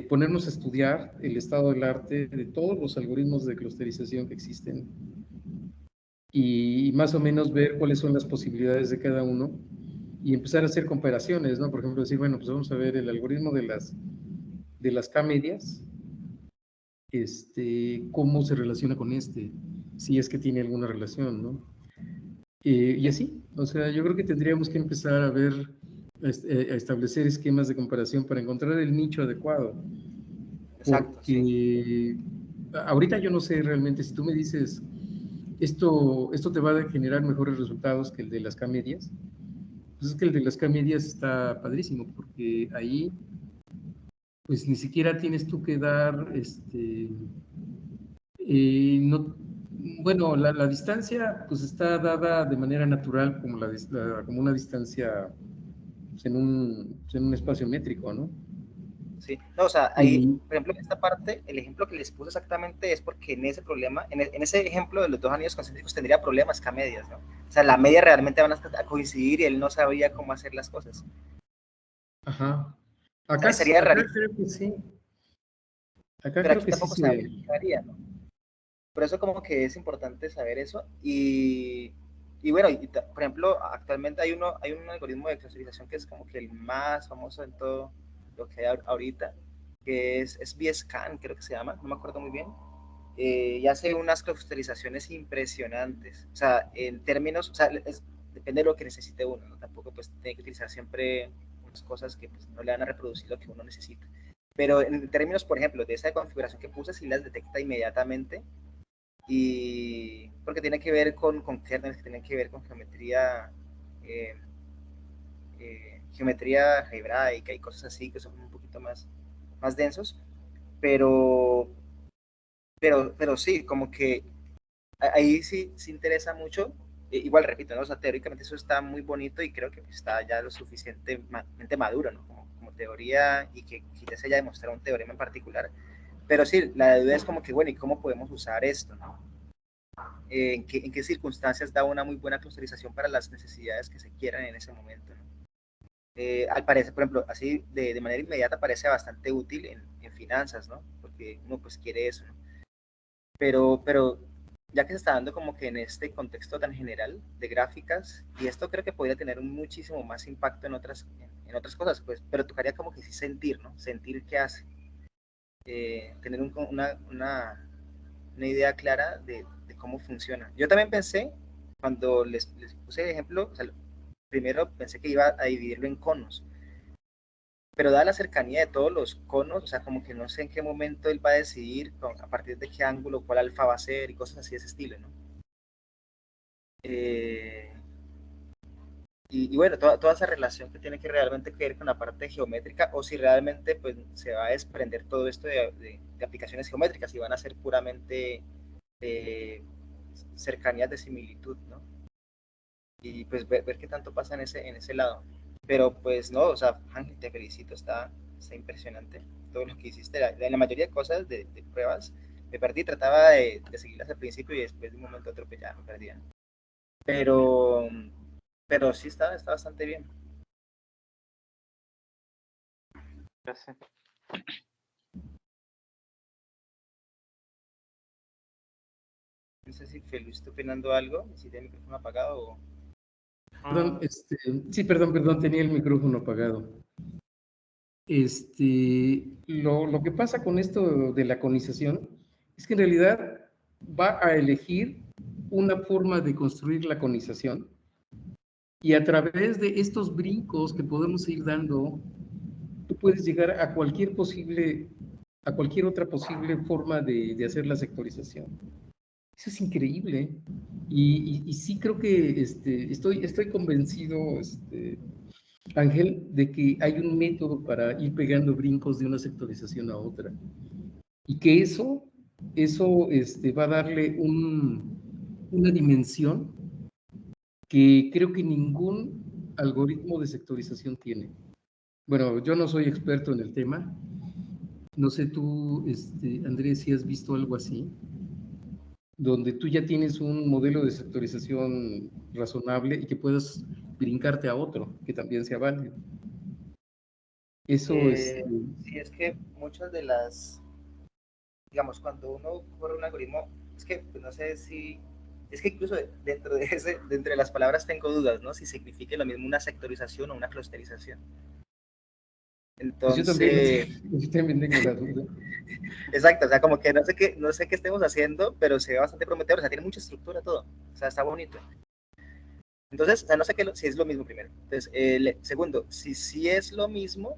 ponernos a estudiar el estado del arte de todos los algoritmos de clusterización que existen y más o menos ver cuáles son las posibilidades de cada uno y empezar a hacer comparaciones, ¿no? Por ejemplo, decir, bueno, pues vamos a ver el algoritmo de las K-medias, cómo se relaciona con si es que tiene alguna relación, ¿no? Y así, o sea, yo creo que tendríamos que empezar a ver, a establecer esquemas de comparación para encontrar el nicho adecuado. Exacto, sí. Porque ahorita yo no sé realmente, si tú me dices, esto te va a generar mejores resultados que el de las K-medias, pues es que el de las K-medias está padrísimo, porque ahí, pues ni siquiera tienes tú que dar, no, bueno, la distancia pues está dada de manera natural como una distancia pues, en un espacio métrico, ¿no? Sí, no, o sea, ahí, Y, por ejemplo, en esta parte, el ejemplo que les puse exactamente es porque en ese problema, en ese ejemplo de los dos anillos concéntricos tendría problemas K-medias, ¿no? O sea, la media realmente van a coincidir y él no sabía cómo hacer las cosas. ajá. O sea, sería Acá rarísimo, creo que sí. Acá pero creo aquí que sí tampoco se... sabemos qué haría, ¿no? Por eso como que es importante saber eso y bueno, por ejemplo, actualmente hay un algoritmo de clusterización que es como que el más famoso en todo lo que hay ahorita, que es VSCAN, creo que se llama, no me acuerdo muy bien, y hace unas clusterizaciones impresionantes, o sea, en términos, o sea, depende de lo que necesite uno, ¿no? Tampoco pues tiene que utilizar siempre unas cosas que pues, no le van a reproducir lo que uno necesita. Pero en términos, por ejemplo, de esa configuración que puse, sí las detecta inmediatamente y porque tiene que ver con kernels que tienen que ver con eh, geometría algebraica y cosas así que son un poquito más densos, pero, pero sí, como que ahí sí interesa mucho. Igual repito, ¿no? O sea, teóricamente eso está muy bonito y creo que está ya lo suficientemente maduro, ¿no? Como teoría y que ya se haya demostrado un teorema en particular. Pero sí, la duda es como que, bueno, ¿y cómo podemos usar esto, no? En qué circunstancias da una muy buena clusterización para las necesidades que se quieran en ese momento, ¿no? Al parecer, por ejemplo, así de manera inmediata parece bastante útil en finanzas, ¿no? Porque uno pues quiere eso, ¿no? Pero ya que se está dando como que en este contexto tan general de gráficas, y esto creo que podría tener un muchísimo más impacto en otras cosas, pues, pero tocaría como que sí sentir, ¿no? Sentir qué hace. Tener una idea clara de cómo funciona. Yo también pensé, cuando les puse el ejemplo, o sea, primero pensé que iba a dividirlo en conos, pero dada la cercanía de todos los conos, o sea, como que no sé en qué momento él va a decidir a partir de qué ángulo, cuál alfa va a ser y cosas así de ese estilo, ¿no? Eh, y bueno, toda esa relación que tiene que realmente ver con la parte geométrica o si realmente pues se va a desprender todo esto de aplicaciones geométricas y van a ser puramente eh, cercanías de similitud, ¿no? Y pues ver qué tanto pasa en ese lado. Pero pues no, o sea, Ángel, te felicito, está impresionante todo lo que hiciste. La mayoría de cosas, de pruebas, me perdí, trataba de seguirlas al principio y después de un momento a otro pues ya me perdía. Pero, pero sí está bastante bien. Gracias. No sé si Feliz está opinando algo, si tiene el micrófono apagado o... Perdón, sí, perdón, tenía el micrófono apagado. Lo que pasa con esto de la conización es que en realidad va a elegir una forma de construir la conización y a través de estos brincos que podemos ir dando, tú puedes llegar a a cualquier otra posible forma de hacer la sectorización. Eso es increíble. Y sí creo que estoy convencido, Ángel, de que hay un método para ir pegando brincos de una sectorización a otra. Y que eso va a darle una dimensión que creo que ningún algoritmo de sectorización tiene. Bueno, yo no soy experto en el tema. No sé tú, Andrés, si has visto algo así, donde tú ya tienes un modelo de sectorización razonable y que puedas brincarte a otro que también sea válido. Eso es... sí, es que muchas de las, digamos, cuando uno corre un algoritmo, es que pues, no sé si Es que incluso dentro de las palabras tengo dudas, ¿no? Si significa lo mismo una sectorización o una clusterización. Pues Entonces, yo también tengo la duda. exacto, o sea, como que no sé qué estemos haciendo, pero se ve bastante prometedor, o sea, tiene mucha estructura todo, o sea, está bonito. Entonces, o sea, no sé si es lo mismo primero. Entonces, segundo, si sí es lo mismo,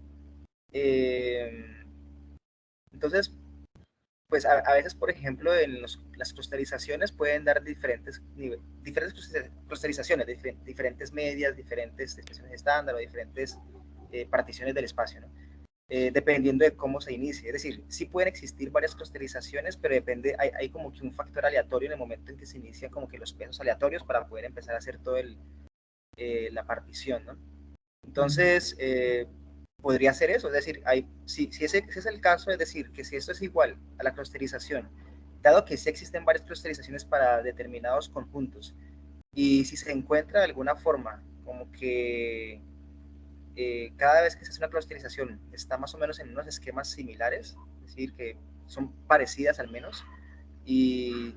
entonces, pues a veces, por ejemplo, en las clusterizaciones pueden dar diferentes clusterizaciones, diferentes medias, diferentes expresiones estándar o diferentes particiones del espacio, ¿no? Dependiendo de cómo se inicie. Es decir, sí pueden existir varias clusterizaciones, pero depende, hay como que un factor aleatorio en el momento en que se inician como que los pesos aleatorios para poder empezar a hacer toda la partición, ¿no? Entonces, podría ser eso, es decir, si ese es el caso, es decir, que si esto es igual a la clusterización, dado que sí existen varias clusterizaciones para determinados conjuntos, y si se encuentra de alguna forma como que cada vez que se hace una clusterización está más o menos en unos esquemas similares, es decir, que son parecidas al menos, y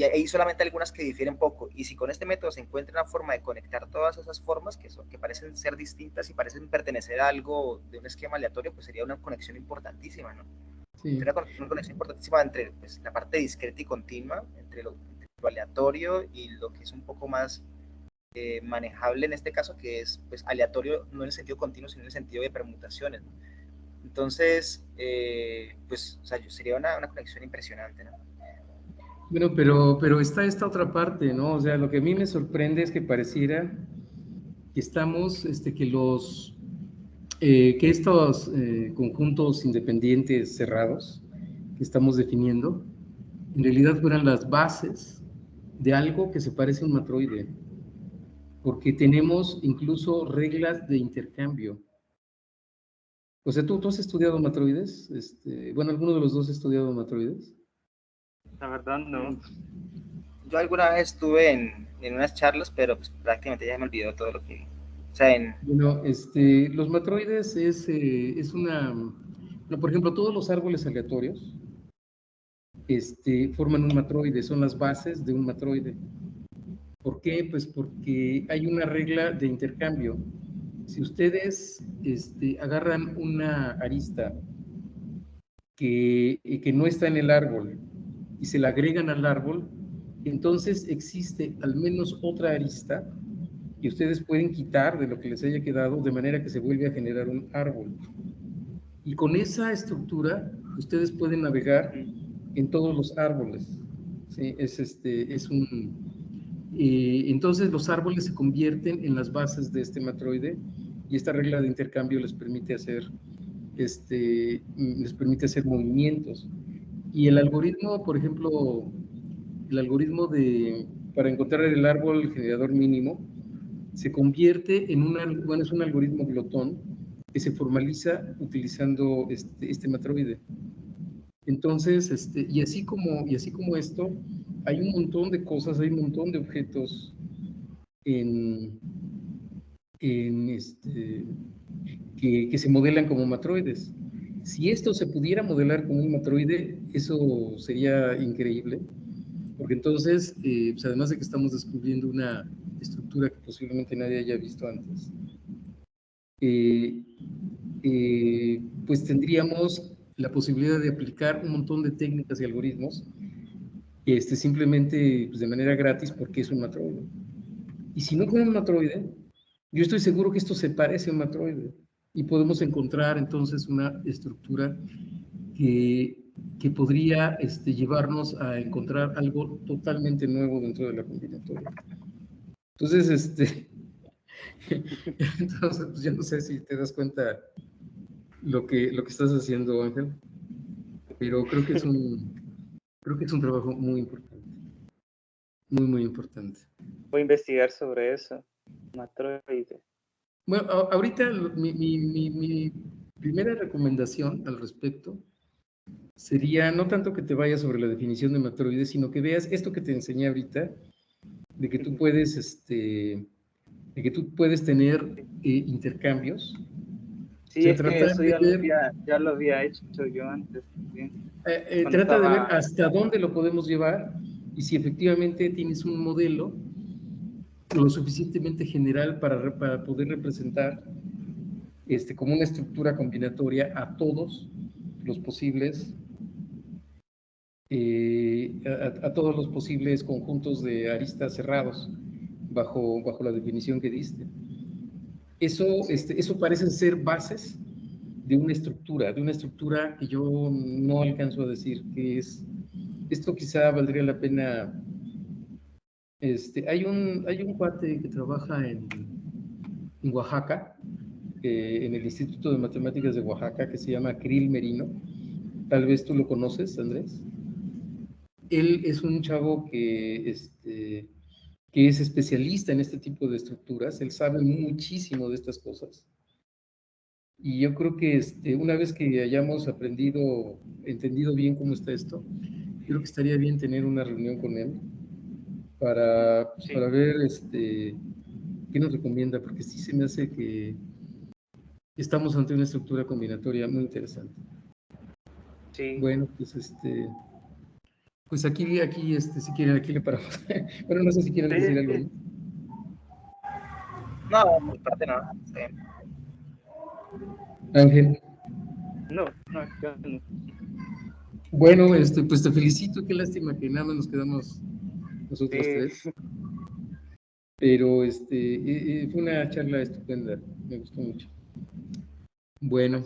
hay solamente algunas que difieren poco, y si con este método se encuentra una forma de conectar todas esas formas que parecen ser distintas y parecen pertenecer a algo de un esquema aleatorio, pues sería una conexión importantísima, ¿no? Sí. Una conexión importantísima entre pues, la parte discreta y continua, entre lo aleatorio y lo que es un poco más manejable en este caso, que es pues, aleatorio no en el sentido continuo, sino en el sentido de permutaciones, ¿no? Entonces, pues, o sea, sería una conexión impresionante, ¿no? Bueno, pero está esta otra parte, ¿no? O sea, lo que a mí me sorprende es que pareciera que estamos, que estos conjuntos independientes cerrados que estamos definiendo, en realidad fueran las bases de algo que se parece a un matroide, porque tenemos incluso reglas de intercambio. O sea, ¿tú has estudiado matroides? Bueno, ¿alguno de los dos ha estudiado matroides? La verdad, no. Yo alguna vez estuve en unas charlas, pero pues, prácticamente ya me olvidó todo lo que vi. O sea, Bueno, los matroides es una... Bueno, por ejemplo, todos los árboles aleatorios forman un matroide, son las bases de un matroide. ¿Por qué? Pues porque hay una regla de intercambio. Si ustedes agarran una arista que no está en el árbol y se la agregan al árbol, entonces existe al menos otra arista que ustedes pueden quitar de lo que les haya quedado, de manera que se vuelve a generar un árbol. Y con esa estructura, ustedes pueden navegar en todos los árboles. ¿Sí? Entonces los árboles se convierten en las bases de este matroide y esta regla de intercambio les permite hacer movimientos. Y el algoritmo, por ejemplo, para encontrar el árbol generador mínimo, se convierte en es un algoritmo glotón que se formaliza utilizando este matroide. Entonces, y así como esto, hay un montón de cosas, hay un montón de objetos que se modelan como matroides. Si esto se pudiera modelar como un matroide, eso sería increíble, porque entonces, pues además de que estamos descubriendo una estructura que posiblemente nadie haya visto antes, pues tendríamos la posibilidad de aplicar un montón de técnicas y algoritmos simplemente pues, de manera gratis porque es un matroide. Y si no fuera un matroide, yo estoy seguro que esto se parece a un matroide y podemos encontrar entonces una estructura que podría llevarnos a encontrar algo totalmente nuevo dentro de la combinatoria. Entonces, entonces pues ya no sé si te das cuenta lo que estás haciendo, Ángel, pero creo que es un trabajo muy importante, muy, muy importante. Voy a investigar sobre eso. Matroide. Bueno, ahorita mi primera recomendación al respecto sería no tanto que te vayas sobre la definición de matroide, sino que veas esto que te enseñé ahorita, de que tú puedes, tener intercambios. Sí, O sea, es que tratar eso de ver, ya lo había hecho yo antes también. Cuando trata de ver estaba... hasta dónde lo podemos llevar y si efectivamente tienes un modelo lo suficientemente general para poder representar como una estructura combinatoria a todos los posibles a todos los posibles conjuntos de aristas cerrados bajo la definición que diste. Eso parecen ser bases de una estructura que yo no alcanzo a decir qué es. Esto quizá valdría la pena. Hay un cuate que trabaja en Oaxaca, en el Instituto de Matemáticas de Oaxaca, que se llama Krill Merino. Tal vez tú lo conoces, Andrés. Él es un chavo que es especialista en este tipo de estructuras. Él sabe muchísimo de estas cosas. Y yo creo que una vez que hayamos entendido bien cómo está esto, creo que estaría bien tener una reunión con él para ver qué nos recomienda, porque sí se me hace que estamos ante una estructura combinatoria muy interesante. Sí. Bueno, pues aquí, si quieren, aquí le paramos. Bueno, no sé si quieren decir algo, ¿no? No, por parte no. Sí. Ángel. No, yo no. Bueno, pues te felicito, qué lástima que nada más nos quedamos nosotros tres. Pero fue una charla estupenda, me gustó mucho. Bueno.